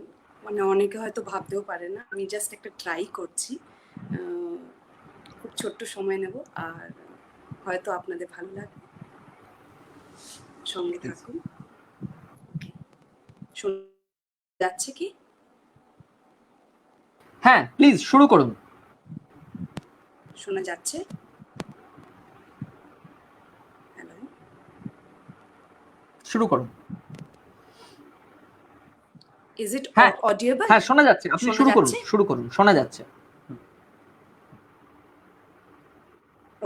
মানে অনেকে হয়তো ভাবতেও পারে না, আমি জাস্ট একটা ট্রাই করছি। খুব ছোট্ট সময় নেব, আর হয়তো আপনাদের ভালো লাগবে। সঙ্গে থাকুন। শোনা যাচ্ছে কি? হ্যাঁ প্লিজ শুরু করুন। শোনা যাচ্ছে? হ্যালো, শুরু করুন। ইজ ইট হ্যাঁ অডিয়েবল? হ্যাঁ শোনা যাচ্ছে, আপনি শোনা শুরু করুন, যাচ্ছে? শুরু করুন, শোনা যাচ্ছে।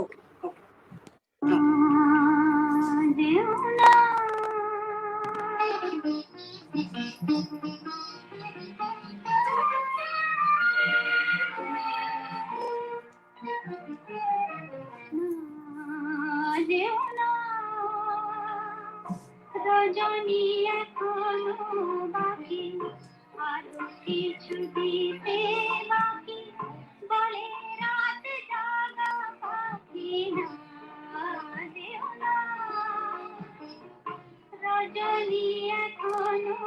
ওকে ওকে। রজনী এখনো বাকি, আরো কিছু দিতে বাকি, বলে রাত জাগা পাখি না যেও না। রজনী এখনো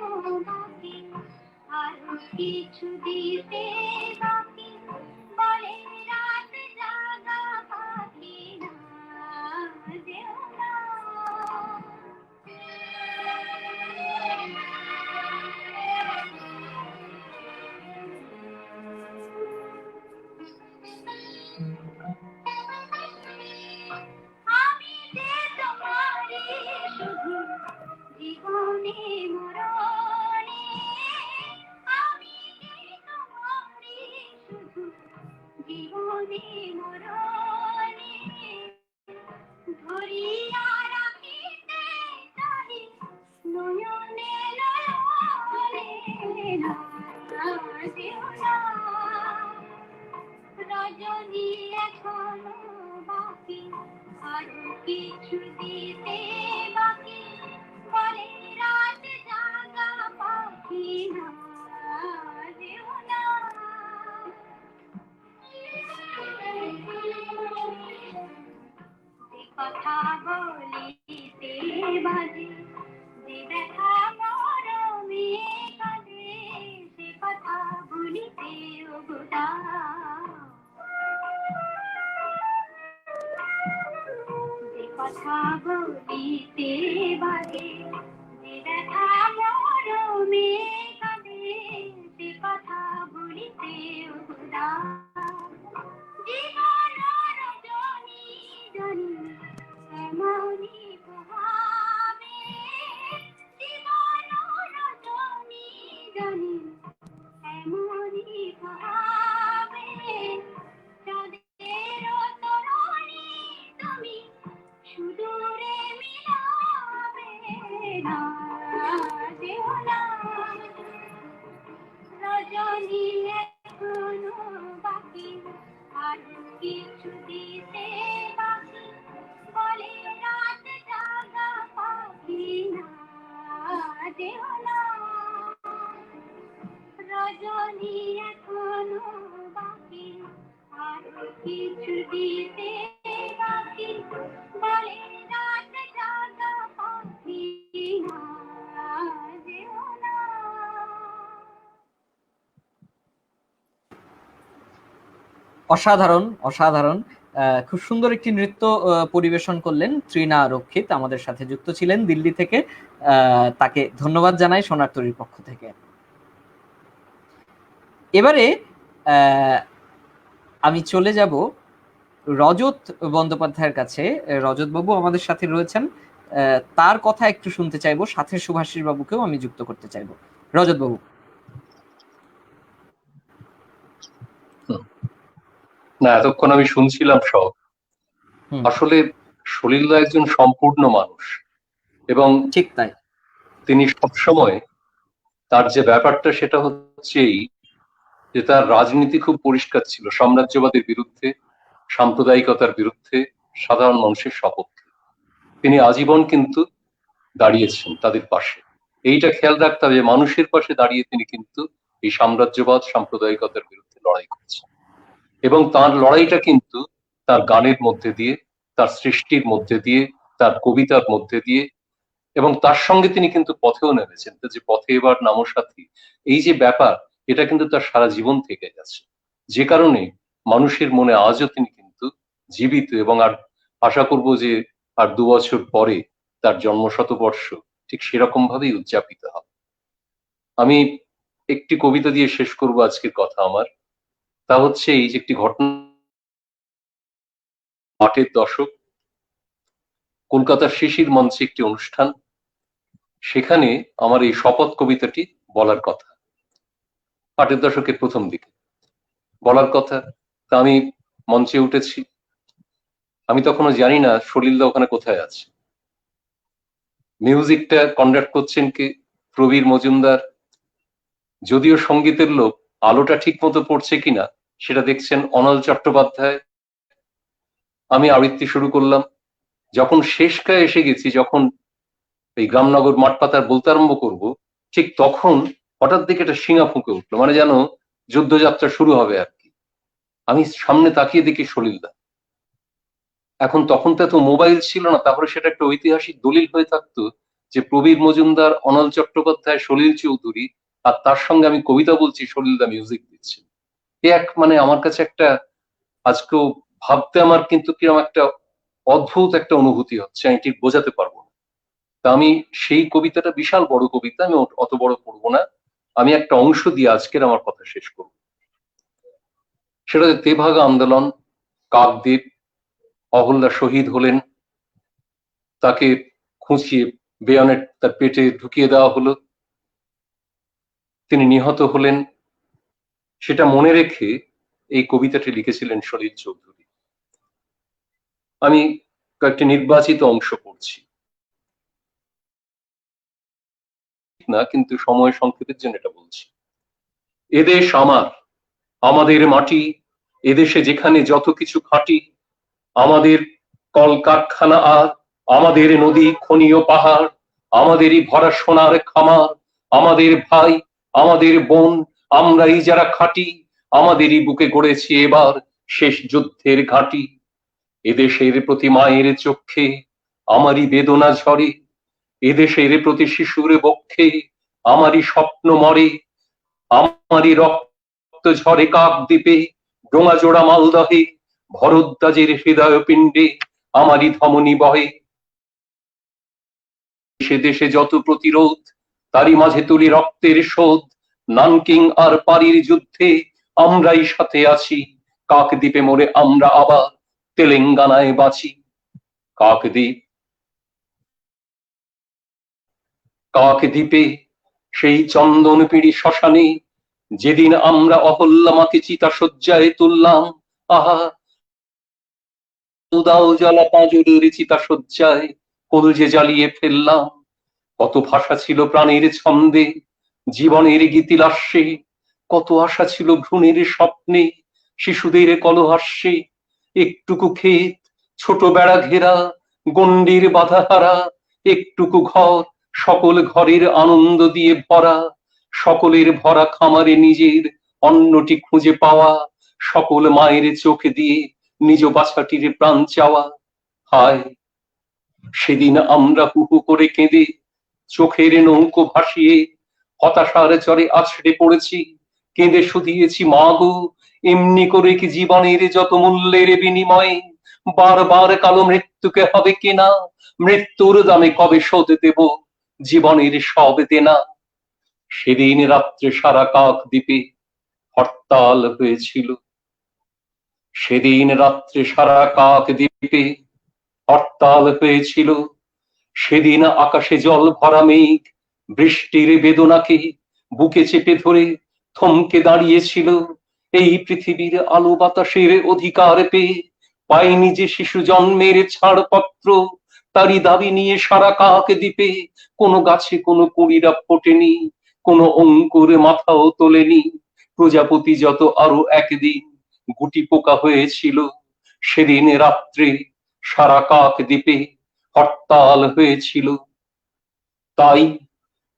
বাকি, আরো কিছু দিতে বাকি, বলে রাত জাগা পাখি না যেও না। আমি যে তোমারই শুধু জীবনে মরণে, আমি যে তোমারই শুধু জীবনে মরণে, ধরিয়া রাখিতে চাহি নয়নে নয়নে না যেও না। রজনী এখনো বাকি, আরো কিছু দিতে বাকি, বলে রাত জাগা পাখি না যেও না। যে কথা বলিতে বাজে, যে দেখা মরমে কাঁদে, সে কথা ভুলিতে ওগোটা। যে কথা বলিতে বাজে, যে দেখা মরমে কাঁদে, সে কথা ভুলিতে ওগোটা। জীবন রজনী জনী এমনি পোহাবে, জীবন রজনী জনী এমনি পোহাবে, চাঁদের তরণী তুমি সুদূরে মিলাবে না যেও না। রজনী এখনো বাকি, আর কিছু দিতে বাকি, বলে রাত জাগা পাখি না যেও না। রজনী এখনো বাকি, আর কিছু দিতে বাকি, বলে রাত জাগা পাখি না যেও না। অসাধারণ অসাধারণ, খুব সুন্দর একটি নৃত্য পরিবেশন করলেন তৃণা রক্ষিত, আমাদের সাথে যুক্ত ছিলেন দিল্লি থেকে। তাকে ধন্যবাদ জানাই সোনার তরীর পক্ষ থেকে। এবারে আমি চলে যাব রজত বন্দ্যোপাধ্যায়ের কাছে। রজত বাবু আমাদের সাথে রয়েছেন, তার কথা একটু শুনতে চাইবো, সাথে শুভাশিস বাবুকেও আমি যুক্ত করতে চাইবো। রজত বাবু। না, এতক্ষণ আমি শুনছিলাম সব। আসলে সলিলদা একজন সম্পূর্ণ মানুষ, এবং ঠিক তাই, তিনি সবসময় তার যে ব্যাপারটা সেটা হচ্ছে এই যে তার রাজনীতি খুব পরিষ্কার ছিল, সাম্রাজ্যবাদের বিরুদ্ধে, সাম্প্রদায়িকতার বিরুদ্ধে, সাধারণ মানুষের সপক্ষে। তিনি আজীবন কিন্তু দাঁড়িয়েছেন তাদের পাশে। এইটা খেয়াল রাখতে হবে, মানুষের পাশে দাঁড়িয়ে তিনি কিন্তু এই সাম্রাজ্যবাদ, সাম্প্রদায়িকতার বিরুদ্ধে লড়াই করছেন। এবং তার লড়াইটা কিন্তু তার গানের মধ্যে দিয়ে, তার সৃষ্টির মধ্যে দিয়ে, তার কবিতার মধ্যে দিয়ে, এবং তার সঙ্গে তিনি কিন্তু পথেও নেমেছেন। যে পথে এবার নামো সাথী, এই যে ব্যাপার, এটা কিন্তু তার সারা জীবন থেকে গেছে, যে কারণে মানুষের মনে আজও তিনি কিন্তু জীবিত। এবং আর আশা করব যে আর 2 বছর পরে তার জন্মশতবর্ষ ঠিক সেরকম ভাবেই উদযাপিত হবে। আমি একটি কবিতা দিয়ে শেষ করব আজকের কথা আমার। তা হচ্ছে এই যে একটি ঘটনা, 8-এর দশক, কলকাতার শিশির মঞ্চে একটি অনুষ্ঠান, সেখানে আমার এই শপথ কবিতাটি বলার কথা। 8-এর দশকের প্রথম দিকে বলার কথা। তা আমি মঞ্চে উঠেছি, আমি তখনও জানি না সলিলদা ওখানে কোথায় আছে। মিউজিকটা কন্ডাক্ট করছেন কে? প্রবীর মজুমদার। যদিও সঙ্গীতের লোক, আলোটা ঠিক মতো পড়ছে কিনা সেটা দেখছেন অনল চট্টোপাধ্যায়। আমি আবৃত্তি শুরু করলাম। যখন শেষকায় এসে গেছি, যখন এই গ্রামনগর মাঠ পাতার বলতে আরম্ভ করবো, ঠিক তখন হঠাৎ দিকে একটা শিঙা ফুঁকে উঠলো, মানে যেন যুদ্ধযাত্রা শুরু হবে আর কি। আমি সামনে তাকিয়ে দেখি সলিলদা। তখন তো এত মোবাইল ছিল না, তারপরে সেটা একটা ঐতিহাসিক দলিল হয়ে থাকতো যে প্রবীর মজুমদার, অনল চট্টোপাধ্যায়, সলিল চৌধুরী, আর তার সঙ্গে আমি কবিতা বলছি, সলিলদা মিউজিক দিচ্ছে। মানে আমার কাছে একটা, আজকেও ভাবতে আমার কিন্তু কিরকম একটা অদ্ভুত একটা অনুভূতি হচ্ছে, আমি ঠিক বোঝাতে পারবো না। তা আমি সেই কবিতাটা, বিশাল বড় কবিতা, আমি অত বড় পড়বো না, আমি একটা অংশ দিয়ে আজকের আমার কথা শেষ করব। সেটা যে তেভাগা আন্দোলন, কাকদ্বীপ, অহল্যা শহীদ হলেন, তাকে খুঁচিয়ে বেয়নেট তার পেটে ঢুকিয়ে দেওয়া হলো, তিনি নিহত হলেন। সেটা মনে রেখে এই কবিতাটি লিখেছিলেন সলিল চৌধুরী। আমি কয়েকটি নির্বাচিত অংশ পড়ছি না, কিন্তু সময় সংক্ষেপের জন্য এটা বলছি। এদেশ আমার, আমাদের মাটি, এদেশে যেখানে যত কিছু খাঁটি, আমাদের কলকারখানা আর আমাদের নদী, খনি ও পাহাড়, আমাদেরই ভরা সোনার খামার, আমাদের ভাই, আমাদের বোন, আমরাই যারা খাঁটি, আমাদেরই বুকে গড়েছি এবার শেষ যুদ্ধের ঘাঁটি। এদেশের প্রতি মায়ের চক্ষে আমারই বেদনা ঝরে, এদেশের প্রতি শিশুর বক্ষে আমারই স্বপ্ন মরে, আমারই রক্ত ঝরে কাকদ্বীপে, ডোঙাজোড়া মালদহে, ভরদ্বাজের হৃদয় পিণ্ডে আমারই ধমনী বহে। দেশে দেশে যত প্রতিরোধ, তারই মাঝে তুলি রক্তের শোধ, নানকিং আর পারির যুদ্ধে আমরাই সাথে আছি, কাকদ্বীপে মোরে আমরা আবার তেলেঙ্গানায় বাঁচি। কাকদ্বীপ, কাকদ্বীপে সেই চন্দন পিড়ি শ্মশানে, যেদিন আমরা অহল্যামাকে চিতা শয্যায় তুললাম, আহা উদাও জ্বালা পাঁজরের চিতা শয্যায় কলজে জ্বালিয়ে ফেললাম। কত ভাষা ছিল প্রাণের ছন্দে, জীবনের গীতিলাস্যে, কত আশা ছিল ভ্রূণের স্বপ্নে, শিশুদের কলহাস্যে। একটুকু ক্ষেত, ছোট বেড়া ঘেরা, গণ্ডির বাধা হারা, একটুকু ঘর, সকল ঘরের আনন্দ দিয়ে ভরা, সকলের ভরা খামারে নিজের অন্নটি খুঁজে পাওয়া, সকল মায়ের চোখ দিয়ে নিজ বাছাটির প্রাণ চাওয়া। হায়, সেদিন আমরা হু হু করে কেঁদে চোখের নৌকো ভাসিয়ে হতাশার চরে আছড়ে পড়েছি, কেঁদে শুধিয়েছি মা গো, এমনি করে কি জীবনের যত মূল্যের বিনিময়ে বারবার কালো মৃত্যুকে হবে কিনা, মৃত্যুর দামে কবে শোধ দেব জীবনের সব দেনা। সেদিন রাত্রে সারা কাকদ্বীপে হরতাল হয়েছিল, সেদিন রাত্রে সারা কাকদ্বীপে হরতাল হয়েছিল, সেদিন আকাশে জল ভরা মেঘ বৃষ্টির বেদনাকে বুকে চেপে ধরে থমকে দাঁড়িয়েছিল। এই পৃথিবীর আলো বাতাসের অধিকার পেয়ে পায়নি যে শিশু জন্মের ছাড়পত্র, তারই দাবি নিয়ে সারা কাক দ্বীপে কোনো গাছে কোনো কুড়িরা ফোটেনি, কোনো অঙ্কুরে মাথাও তোলেনি। প্রজাপতি যত আরো একদিন গুটি পোকা হয়েছিল, সেদিন রাত্রে সারা কাক দ্বীপে হরতাল হয়েছিল। তাই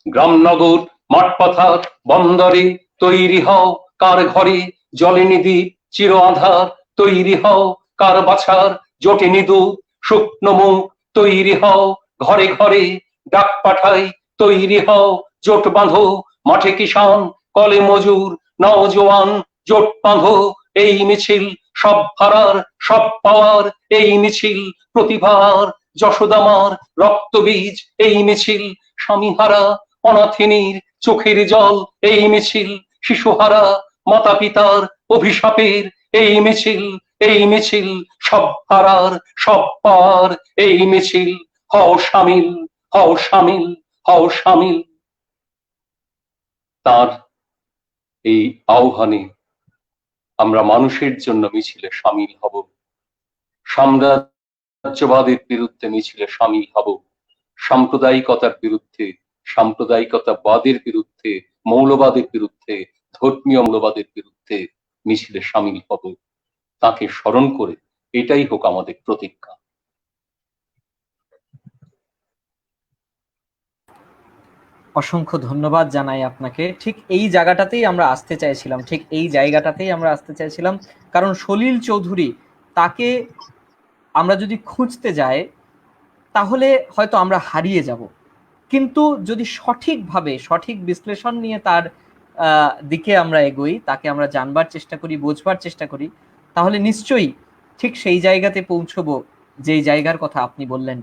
গ্রামনগর মাঠ পাথার বন্দরে তৈরি হও কার ঘরে জলেনি দ্বীপ চির আধার, তৈরি হও কার বাছার জটেনি দুধ শুকনো মুখ, তৈরি হও ঘরে ঘরে ডাক পাঠাই, তৈরি হও জোট বাঁধো মাঠে কিষান কলে মজুর নওজোয়ান, জোট বাঁধো এই মিছিল সব হারার সব পাওয়ার, এই মিছিল প্রতিভার যশোদামার রক্তবীজ, এই মিছিল স্বামীহারা অনাথিনীর চোখের জল, এই মিছিল শিশুহারা মাতা পিতার অভিশাপের, এই মিছিল এই মিছিল সব হারার সব পার, এই মিছিল হও শামিল হও শামিল হও শামিল। তার এই আহ্বানে আমরা মানুষের জন্য মিছিলে শামিল হব, সাম্রাজ্যবাদের বিরুদ্ধে মিছিলে শামিল হব, সাম্প্রদায়িকতার বিরুদ্ধে সাম্প্রদায়িকতাবাদের বিরুদ্ধে মৌলবাদের বিরুদ্ধে ধর্মীয় মৌলবাদের বিরুদ্ধে মিছিলে শামিল হব। তাকে স্মরণ করে এটাই হোক আমাদের প্রতিজ্ঞা। অসংখ্য ধন্যবাদ জানাই আপনাকে। ঠিক এই জায়গাটাতেই আমরা আসতে চাইছিলাম, ঠিক এই জায়গাটাতেই আমরা আসতে চাইছিলাম, কারণ সলিল চৌধুরী তাকে আমরা যদি খুঁজতে যাই তাহলে হয়তো আমরা হারিয়ে যাব, কিন্তু যদি সঠিকভাবে সঠিক বিশ্লেষণ নিয়ে তার দিকে আমরা এগোই, তাকে আমরা জানবার চেষ্টা করি, বোঝবার চেষ্টা করি, তাহলে নিশ্চয়ই ঠিক সেই জায়গাতে পৌঁছবো যেই জায়গার কথা আপনি বললেন।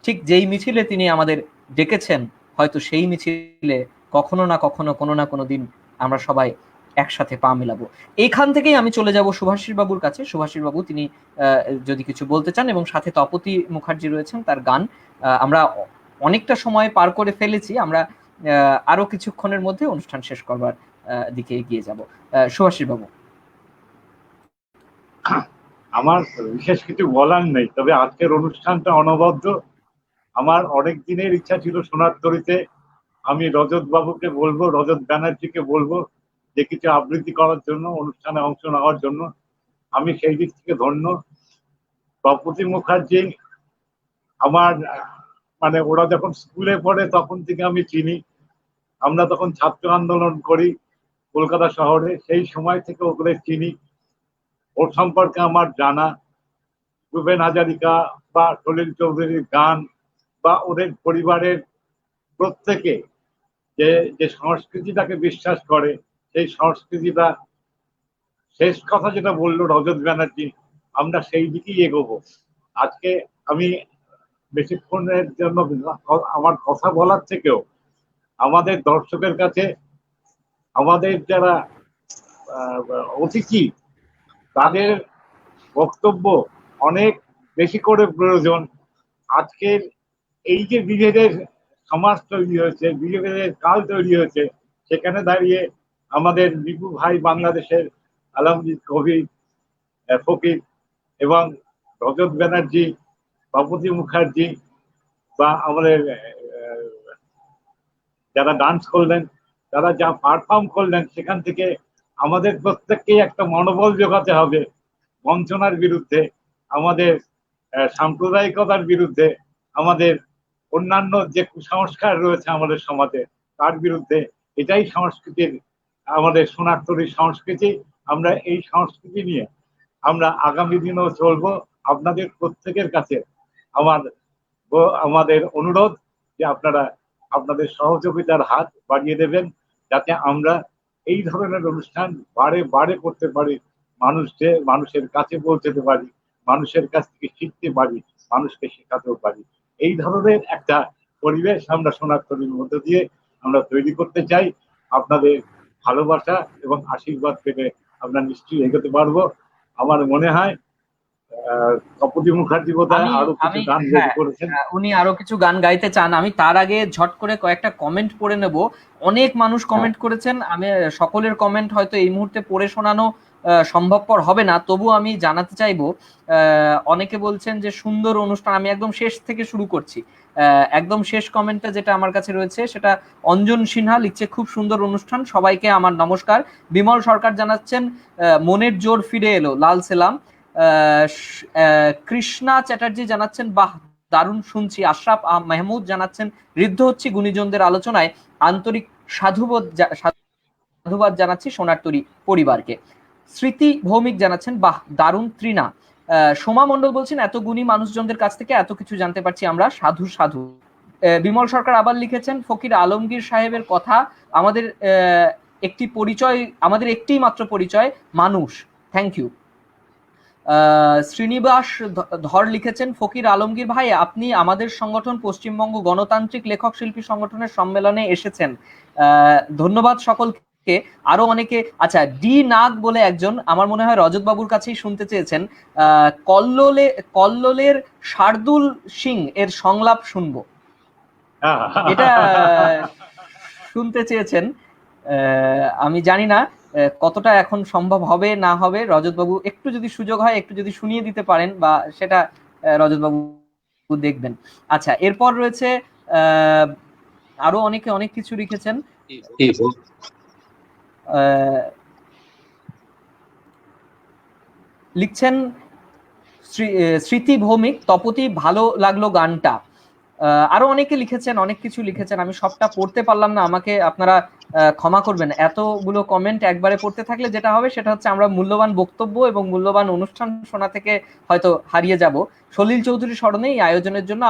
ঠিক যেই মিছিলে তিনি আমাদের ডেকেছেন, হয়তো সেই মিছিলে কখনো না কখনো কোনো না কোনো দিন আমরা সবাই একসাথে পা মেলাবো। এইখান থেকেই আমি চলে যাব সুভাষিস বাবুর কাছে। সুভাষিস বাবু তিনি যদি কিছু বলতে চান, এবং সাথে তপতি মুখার্জি রয়েছেন, তার গান। আমরা অনেকটা সময় পার করে ফেলেছি, আমরা আরো কিছুক্ষণের মধ্যে অনুষ্ঠান শেষ করবার দিকে এগিয়ে যাব। সুভাষিস বাবু। আমার বিশেষ কিছু বলার নেই, তবে আজকের অনুষ্ঠানটা অনবদ্য। আমার অনেক দিনের ইচ্ছা ছিল সোনার তরীতে আমি রজত বাবুকে বলবো, রজত ব্যানার্জিকে বলবো যে কিছু আবৃত্তি করার জন্য, অনুষ্ঠানে অংশ নেওয়ার জন্য। আমি সেই দিক থেকে ধন্য। তপতি মুখার্জি আমার মানে ওরা যখন স্কুলে পড়ে তখন থেকে আমি চিনি, আমরা তখন ছাত্র আন্দোলন করি কলকাতা শহরে, সেই সময় থেকে ওদের চিনি, ওর সম্পর্কে আমার জানা। ভূপেন হাজারিকা বা সলিল চৌধুরীর গান বা ওদের পরিবারের প্রত্যেকে যে যে সংস্কৃতিটাকে বিশ্বাস করে, সেই সংস্কৃতিটা, শেষ কথা যেটা বললো রজত ব্যানার্জি, আমরা সেই দিকেই এগোবো। আজকে আমি বেশিক্ষণের জন্য আমার কথা বলার থেকেও আমাদের দর্শকের কাছে আমাদের যারা অতিথি তাদের বক্তব্য অনেক বেশি করে প্রয়োজন। আজকের এই যে বিভেদের সমাজ তৈরি হয়েছে, বিভেদের কাল তৈরি হয়েছে, সেখানে দাঁড়িয়ে আমাদের বিপু ভাই বাংলাদেশের আলমগীর কবি ফকির এবং রজত ব্যানার্জি, তপতি মুখার্জি বা আমাদের যারা ডান্স করলেন, তারা যা পারফর্ম করলেন, সেখান থেকে আমাদের প্রত্যেককেই একটা মনোবল জোগাতে হবে বঞ্চনার বিরুদ্ধে, আমাদের সাম্প্রদায়িকতার বিরুদ্ধে, আমাদের অন্যান্য যে কুসংস্কার রয়েছে আমাদের সমাজে তার বিরুদ্ধে। এটাই সংস্কৃতির, আমাদের সোনার তরীর সংস্কৃতি। আমরা এই সংস্কৃতি নিয়ে আমরা আগামী দিনেও চলবো। আপনাদের প্রত্যেকের কাছে আমাদের অনুরোধ যে আপনারা আপনাদের সহযোগিতার হাত বাড়িয়ে দেবেন, যাতে আমরা এই ধরনের অনুষ্ঠান বারে বারে করতে পারি, মানুষের কাছে পৌঁছতে পারি, মানুষের কাছ থেকে শিখতে পারি, মানুষকে শেখাতেও পারি। এই ধরনের একটা পরিবেশ আমরা সোনার তরীর মধ্য দিয়ে আমরা তৈরি করতে চাই। আপনাদের ভালোবাসা এবং আশীর্বাদ পেলে আমরা নিশ্চয়ই এগোতে পারবো। আমার মনে হয় তপতি মুখার্জি বোধহয় আমি আরো কিছু আমি গান রেডি হ্যাঁ করেছেন। উনি আরো কিছু গান গাইতে চান। আমি তার আগে ঝট করে কয়েকটা কমেন্ট পড়ে নেব। অনেক মানুষ কমেন্ট করেছেন, আমি সকলের কমেন্ট হয়তো এই মুহূর্তে পড়ে শোনানো সম্ভবপর হবে না, তবু আমি জানাতে চাইবো। অনেকে বলছেন যে সুন্দর অনুষ্ঠান। আমি একদম শেষ থেকে শুরু করছি। একদম শেষ কমেন্টটা যেটা আমার কাছে রয়েছে সেটা অঞ্জন সিনহা লিখছে, খুব সুন্দর অনুষ্ঠান, সবাইকে আমার নমস্কার। বিমল সরকার জানাচ্ছেন মনের জোর ফিরে এলো, লাল সেলাম। কৃষ্ণা চ্যাটার্জি জানাচ্ছেন বাহ দারুণ শুনছি। আশরাফ মাহমুদ জানাচ্ছেন ঋদ্ধ হচ্ছি গুণীজনদের আলোচনায়, আন্তরিক সাধুবাদ জানাচ্ছি সোনারতরী পরিবারকে। স্মৃতি ভৌমিক জানাচ্ছেন বাহ দারুণ। তৃণা সোমা মণ্ডল বলছেন এত গুণী মানুষজনদের কাছ থেকে এত কিছু জানতে পারছি আমরা, সাধু সাধু। বিমল সরকার আবার লিখেছেন ফকির আলমগীর সাহেবের কথা, আমাদের একটি পরিচয়, আমাদের একটি মাত্র পরিচয় মানুষ। Thank you. শ্রীনিবাস ধর লিখেছেন ফকির আলমগীর ভাই আপনি আমাদের সংগঠন পশ্চিমবঙ্গ গণতান্ত্রিক লেখক শিল্পী সংগঠনের সম্মেলনে এসেছেন, ধন্যবাদ সকলকে। আরো অনেকে, আচ্ছা ডি নাগ বলে একজন, আমার মনে হয় রজত বাবুর কাছেই শুনতে চেয়েছেন, কল্লোলের শার্দুল সিং এর সংলাপ শুনবো, এটা শুনতে চেয়েছেন। আমি জানি না কতটা এখন সম্ভব হবে না হবে। রজতবাবু একটু যদি সুযোগ হয় একটু যদি শুনিয়ে দিতে পারেন, বা সেটা রজতবাবু দেখবেন। আচ্ছা, এরপর রয়েছে আরো অনেকে অনেক কিছু লিখেছেন। লিখছেন স্মৃতি ভৌমিক, তপতি ভালো লাগলো গানটা। আরো অনেকে লিখেছেন, অনেক কিছু লিখেছেন, আমি সবটা পড়তে পারলাম না, আমাকে আপনারা ক্ষমা করবেন। এতগুলো কমেন্ট একবারে পড়তে থাকলে যেটা হবে সেটা হচ্ছে আমরা মূল্যবান বক্তব্য এবং মূল্যবান অনুষ্ঠান শোনা থেকে হয়তো হারিয়ে যাব। সলিল চৌধুরী স্মরণে এই আয়োজনের জন্য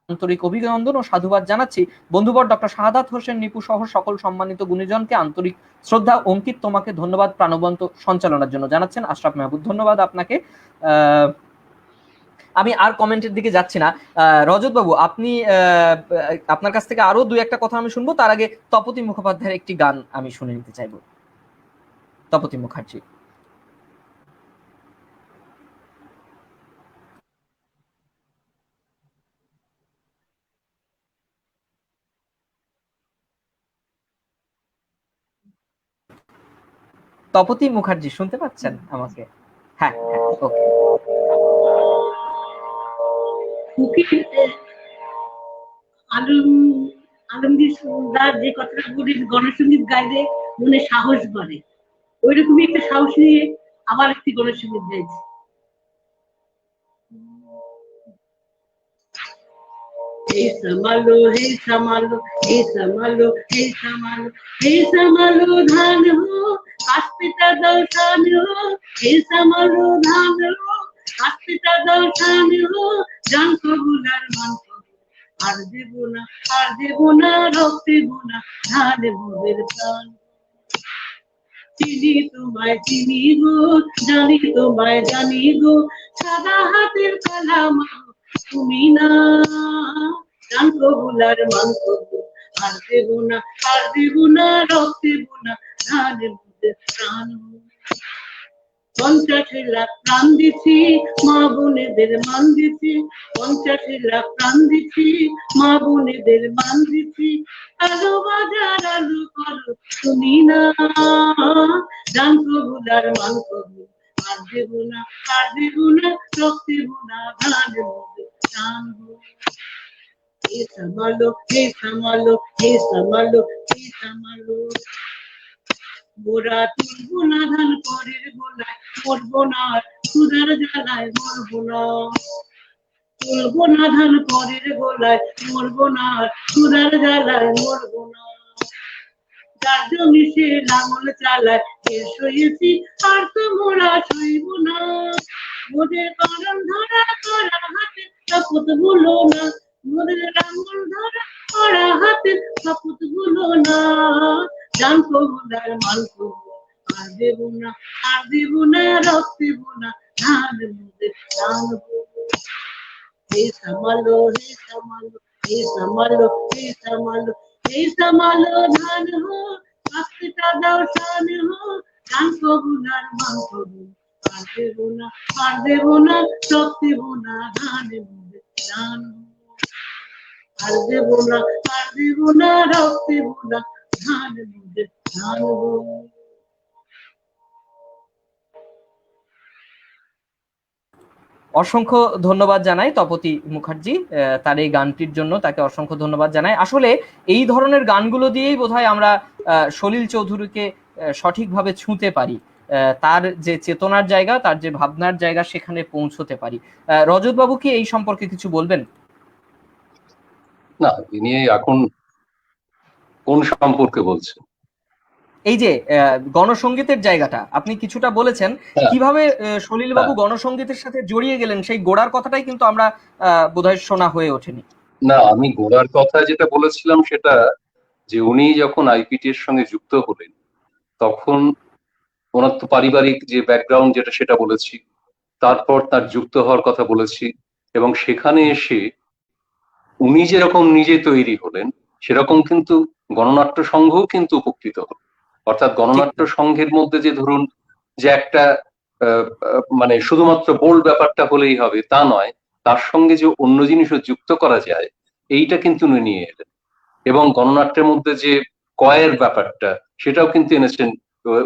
আন্তরিক অভিনন্দন ও সাধুবাদ জানাচ্ছি। বন্ধুবর ডক্টর শাহাদাত হোসেন নিপু সহ সকল সম্মানিত গুণীজনকে আন্তরিক শ্রদ্ধা। অঙ্কিত তোমাকে ধন্যবাদ প্রাণবন্ত সঞ্চালনার জন্য, জানাচ্ছেন আশরাফ মাহমুদ। ধন্যবাদ আপনাকে। আমি আর কমেন্টের দিকে যাচ্ছি না। রজত বাবু, আপনি আপনার কাছ থেকে আরো দুই একটা কথা আমি শুনবো, তার আগে তপতি মুখোপাধ্যায়ের একটি গান আমি শুনে নিতে চাইবো। তপতি মুখার্জি। তপতি মুখার্জি শুনতে পাচ্ছেন আমাকে? হ্যাঁ, ওকে। আলমগীর সুলতান যে কথাটা বলি, গণসঙ্গীত গাইলে মনে সাহস বাড়ে, ওইরকমই একটা সাহস নিয়ে আবার একটি গণসঙ্গীত গাইছি। हे समालो हे समालो हे समालो हे समालो हे समालो धान हो आस्पिता दर्शन हो हे समालो धान हो आस्पिता दर्शन हो जान कबुलार मान আর দেব না রক্ত দেব না ধান মোদের প্রাণ। চিনি তোমায় চিনি গো জানি তোমায় জানি গো সাদা হাতের কালাম তুমি না জান কবুলার মান কবু আর দেব না রক্ত দেব না ধান মোদের প্রাণ। 50 লাখ প্রাণ দিছি মা বোনেদের মান দিছি, 50 লাখ প্রাণ দিছি মা বোনেদের মান দিছি। আলু বাজার আলু করো তুমি না জান কবুলার মান কবু আর দেব না রক্ত দেব না ধান মোদের প্রাণ। हे समालो हे समालो हे समालो हे समालो মোরা তুলবো না ধান পরের গোলায় মরবো না সুদার জ্বালায় মরবো না, তুলবো না ধান পরের গোলায় মরবো না সুদার জ্বালায় মরবো না। যার জমি সে লাঙল চালায় এর সইয়েছি আর তো মোরা সইব না, মোদের কারণ ধরা করা হাতে শপথ ভুলো না, মোদের লাঙল ধরা করা হাতে শপথ ভুলো না। জান কবুলার মান কবু আর দেব না রক্ত দেব না ধান মোদের প্রাণ। हे समालो हे समालो हे समालो हे समालो हे समालो धान हो आस्पिता दर्शन हो জান কবুলার মান কবু আর দেব না, আর দেব না, রক্ত দেব না, ধানে মুড়ে ধান। আর দেব না, আর দেব না, রক্ত দেব না, ধানে মুড়ে ধান। অসংখ্য ধন্যবাদ জানাই তপতি মুখার্জি তার এই গানটির জন্য, তাকে অসংখ্য ধন্যবাদ জানাই। আসলে এই ধরনের গানগুলো দিয়েই বোধহয় আমরা সলিল চৌধুরীকে সঠিকভাবে ছুঁতে পারি, তার যে চেতনার জায়গা, তার যে ভাবনার জায়গা, সেখানে পৌঁছতে পারি। রজত বাবু কি এই সম্পর্কে কিছু বলবেন? না, ইনি এখন কোন সম্পর্কে বলছেন? এই যে গণসঙ্গীতের জায়গাটা আপনি কিছুটা বলেছেন, কিভাবে সলিল বাবু গণসঙ্গীতের সাথে জড়িয়ে গেলেন, সেই গোড়ার কথাটাই কিন্তু আমরা বোধহয় শোনা হয়ে ওঠেনি। না, আমি গোড়ার কথা যেটা বলেছিলাম সেটা যে উনি যখন আইপিটি এর সঙ্গে যুক্ত হলেন তখন ওনার তো পারিবারিক যে ব্যাকগ্রাউন্ড যেটা সেটা বলেছি, তারপর তার যুক্ত হওয়ার কথা বলেছি, এবং সেখানে এসে উনি যেরকম নিজে তৈরি হলেন সেরকম কিন্তু গণনাট্য সংঘও কিন্তু উপকৃত হল। অর্থাৎ গণনাট্য সংঘের মধ্যে যে ধরুন যে একটা মানে শুধুমাত্র বোল্ড ব্যাপারটা হলেই হবে তা নয়, তার সঙ্গে যে অন্য জিনিসও যুক্ত করা যায় এইটা কিন্তু উনি নিয়ে এলেন। এবং গণনাট্যের মধ্যে যে কয়ের ব্যাপারটা সেটাও কিন্তু এনেছেন,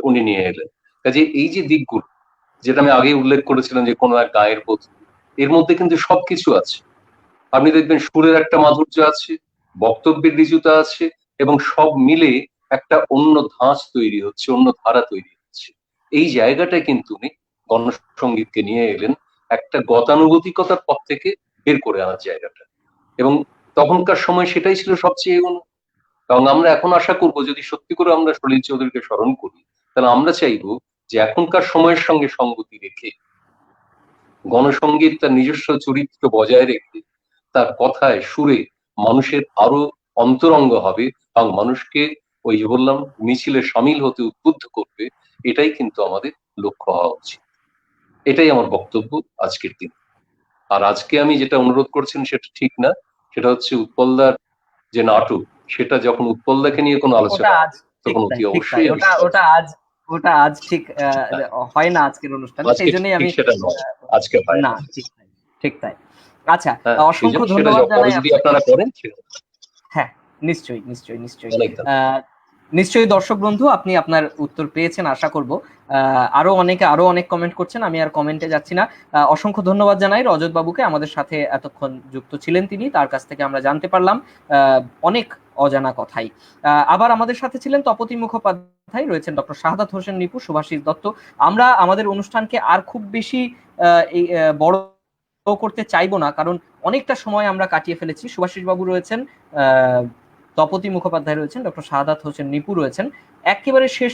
উনি নিয়ে এলেন। কাজে এই যে দিকগুলো যেটা আমি আগে উল্লেখ করেছিলাম যে কোনো এক গায়ের বধূ, এর মধ্যে কিন্তু সবকিছু আছে। আপনি দেখবেন সুরের একটা মাধুর্য আছে, বক্তব্যের ঋজুতা আছে, এবং সব মিলে একটা অন্য ধাঁচ তৈরি হচ্ছে, অন্য ধারা তৈরি হচ্ছে। এই জায়গাটায় কিন্তু উনি গণসঙ্গীতকে নিয়ে এলেন একটা গতানুগতিকতার পথ থেকে বের করে আনার জায়গাটা, এবং তখনকার সময় সেটাই ছিল সবচেয়ে এগোনো। এবং আমরা এখন আশা করব যদি সত্যি করে আমরা সলিল চৌধুরীকে স্মরণ করি, তাহলে আমরা চাইবো যে এখনকার সময়ের সঙ্গে সঙ্গতি রেখে গণসঙ্গীত তার নিজস্ব চরিত্র বজায় রেখে তার কথায় সুরে মানুষের আরো অন্তরঙ্গ হবে এবং মানুষকে ওই যে বললাম মিছিলে সামিল হতে উদ্বুদ্ধ করবে। এটাই কিন্তু আমাদের লক্ষ্য হওয়া উচিত। এটাই আমার বক্তব্য আজকের দিন। আর আজকে আমি যেটা অনুরোধ করছেন সেটা ঠিক না, সেটা হচ্ছে উৎপলদার যে নাটক, সেটা যখন উৎপলদাকে নিয়ে কোনো আলোচনা তখন অতি অবশ্যই ওটা আজ ঠিক হয় না আজকের অনুষ্ঠানে, সেই জন্যই আমি আজকে হয় না, ঠিক তাই। আচ্ছা, অসংখ্য ধন্যবাদ জানাই আপনারা করেন। হ্যাঁ, নিশ্চয়ই নিশ্চয়ই নিশ্চয়ই নিশ্চয়ই দর্শক বন্ধু আপনি আপনার উত্তর পেয়েছেন আশা করব। আরো অনেক কমেন্ট করছেন, আমি আর কমেন্টে যাচ্ছি না। অসংখ্য ধন্যবাদ জানাই রজত বাবুকে, আমাদের সাথে এতক্ষণ যুক্ত ছিলেন তিনি, তার কাছ থেকে আমরা জানতে পারলাম অনেক অজানা কথাই। আবার আমাদের সাথে ছিলেন তপতি মুখোপাধ্যায়, রয়েছেন ডক্টর শাহাদাত হোসেন নিপু, শুভাশিস দত্ত। আমরা আমাদের অনুষ্ঠানকে আর খুব বেশি বড় করতে চাইবো না, কারণ অনেকটা সময় আমরা কাটিয়ে ফেলেছি। শুভাশিস বাবু রয়েছেন, তপতি মুখোপাধ্যায় রয়েছেন, ডক্টর শাহাদাত হোসেন নিপু রয়েছেন। একেবারে শেষ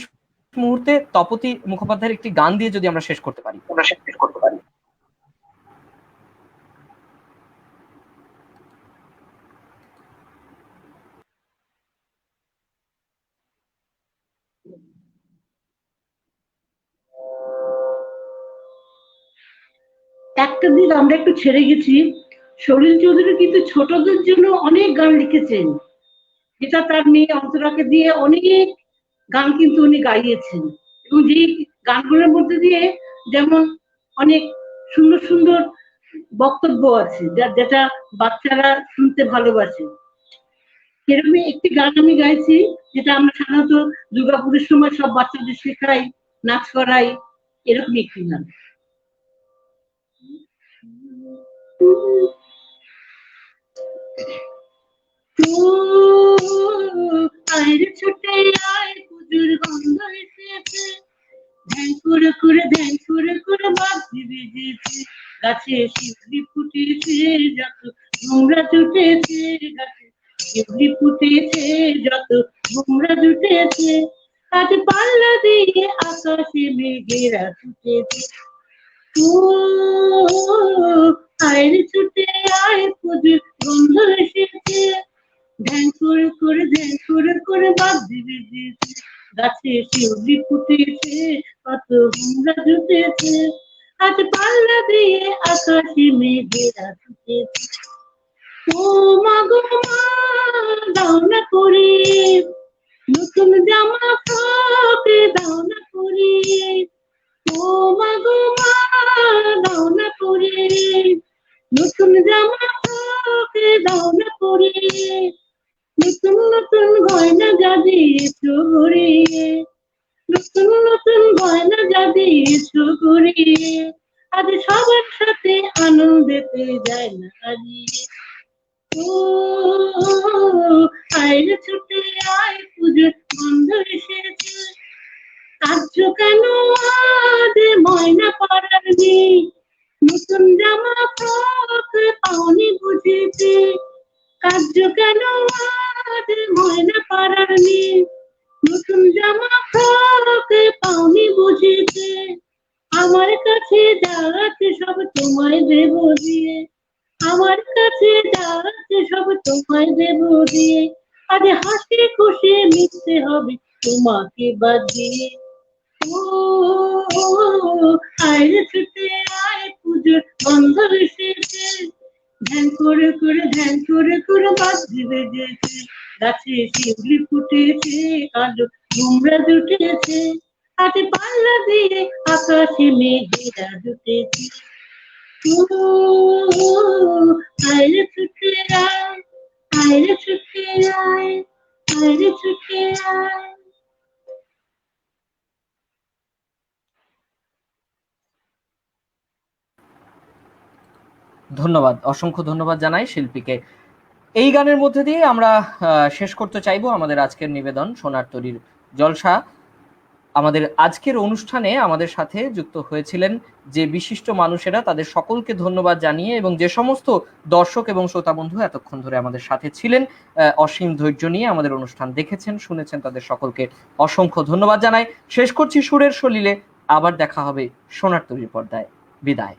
মুহূর্তে তপতি মুখোপাধ্যায়ের একটি গান দিয়ে যদি আমরা শেষ করতে পারি। একটা দিন আমরা একটু ছেড়ে গেছি, সলিল চৌধুরী কিন্তু ছোটদের জন্য অনেক গান লিখেছেন, যেটা তার মেয়ে অন্তরাকে দিয়ে অনেক গান কিন্তু উনি গাইয়েছেন, এবং যে গানগুলোর মধ্যে দিয়ে যেমন অনেক সুন্দর সুন্দর বক্তব্য আছে যেটা বাচ্চারা শুনতে ভালোবাসে। সেরকম একটি গান আমি গাইছি, যেটা আমরা সাধারণত দুর্গাপুরের সময় সব বাচ্চাদের শেখাই, নাচ করাই, এরকম একটি গান। আয় ছুটে আয়, পুজোর গন্ধ এসেছে, ধ্যান করে করে বাঁধি বেজেছে, গাছে শিউলি ফুটেছে যত ভোমরা জুটেছে, গাছে শিউলি ফুটেছে যত ভোমরা জুটেছে, আজ পাল্লা দিয়ে আকাশে মেঘেরা ছুটেছে। আয় ছুটে আয়, পুজোর গন্ধ এসেছে, ধ্যান করে করে বাঁধি বেজেছে, গাছে শিউলি ফুটেছে কত ভোমরা জুটেছে, আজ পাল্লা দিয়ে আকাশে মেঘেরা ছুটেছে। ও মা গো মা, দাও না করে নতুন জামা, ফ্রক দাও না করে, ও মা গো মা, দাও না করে নতুন জামা কাপড়, দাও না করে নতুন নতুন গয়না যাদি এসো ঘরে, নতুন নতুন গয়না যাদি এসো ঘরে, আজ সবার সাথে আনন্দেতে যায় না হারিয়ে। ও আয় রে ছুটে আয়, পুজোর বন্ধ এসেছে, কাঁদছ কেন আজ ময়না পাড়ার নেই, নতুন জামা ফ্রক পাওনি বুঝেছে, কাঁদছ কেন আজ ময়না পাড়ার নেই, নতুন জামা ফ্রক পাওনি বুঝেছে, আমার কাছে যা আছে সব তোমায় দেব দিয়ে, আমার কাছে যা আছে সব তোমায় দেব দিয়ে, আজ হাসি খুশি মিশতে হবে তোমাকে বাদ দিয়ে। ও আয় রে ছুটে আয়, পুজোর বন্ধ এসেছে, ধ্যান করে করে ধ্যান করে করে বাঁধি বেজেছে, গাছে শিউলি ফুটেছে, আলো তোমরা জুটেছে, আজ পাল্লা দিয়ে আকাশে মেঘেরা জুটেছে। ও আয় রে ছুটে আয়, আয় রে ছুটে আয়, আয় রে ছুটে আয়। ধন্যবাদ, অসংখ্য ধন্যবাদ জানাই শিল্পীকে। এই গানের মধ্যে দিয়ে আমরা শেষ করতে চাইবো আমাদের আজকের নিবেদন সোনার তরীর জলসা। আমাদের আজকের অনুষ্ঠানে আমাদের সাথে যুক্ত হয়েছিলেন যে বিশিষ্ট মানুষেরা, তাদের সকলকে ধন্যবাদ জানিয়ে, এবং যে সমস্ত দর্শক এবং শ্রোতা বন্ধু এতক্ষণ ধরে আমাদের সাথে ছিলেন, অসীম ধৈর্য নিয়ে আমাদের অনুষ্ঠান দেখেছেন, শুনেছেন, তাদের সকলকে অসংখ্য ধন্যবাদ জানাই। শেষ করছি সুরের সলিলে, আবার দেখা হবে সোনার তরীর পর্দায়। বিদায়।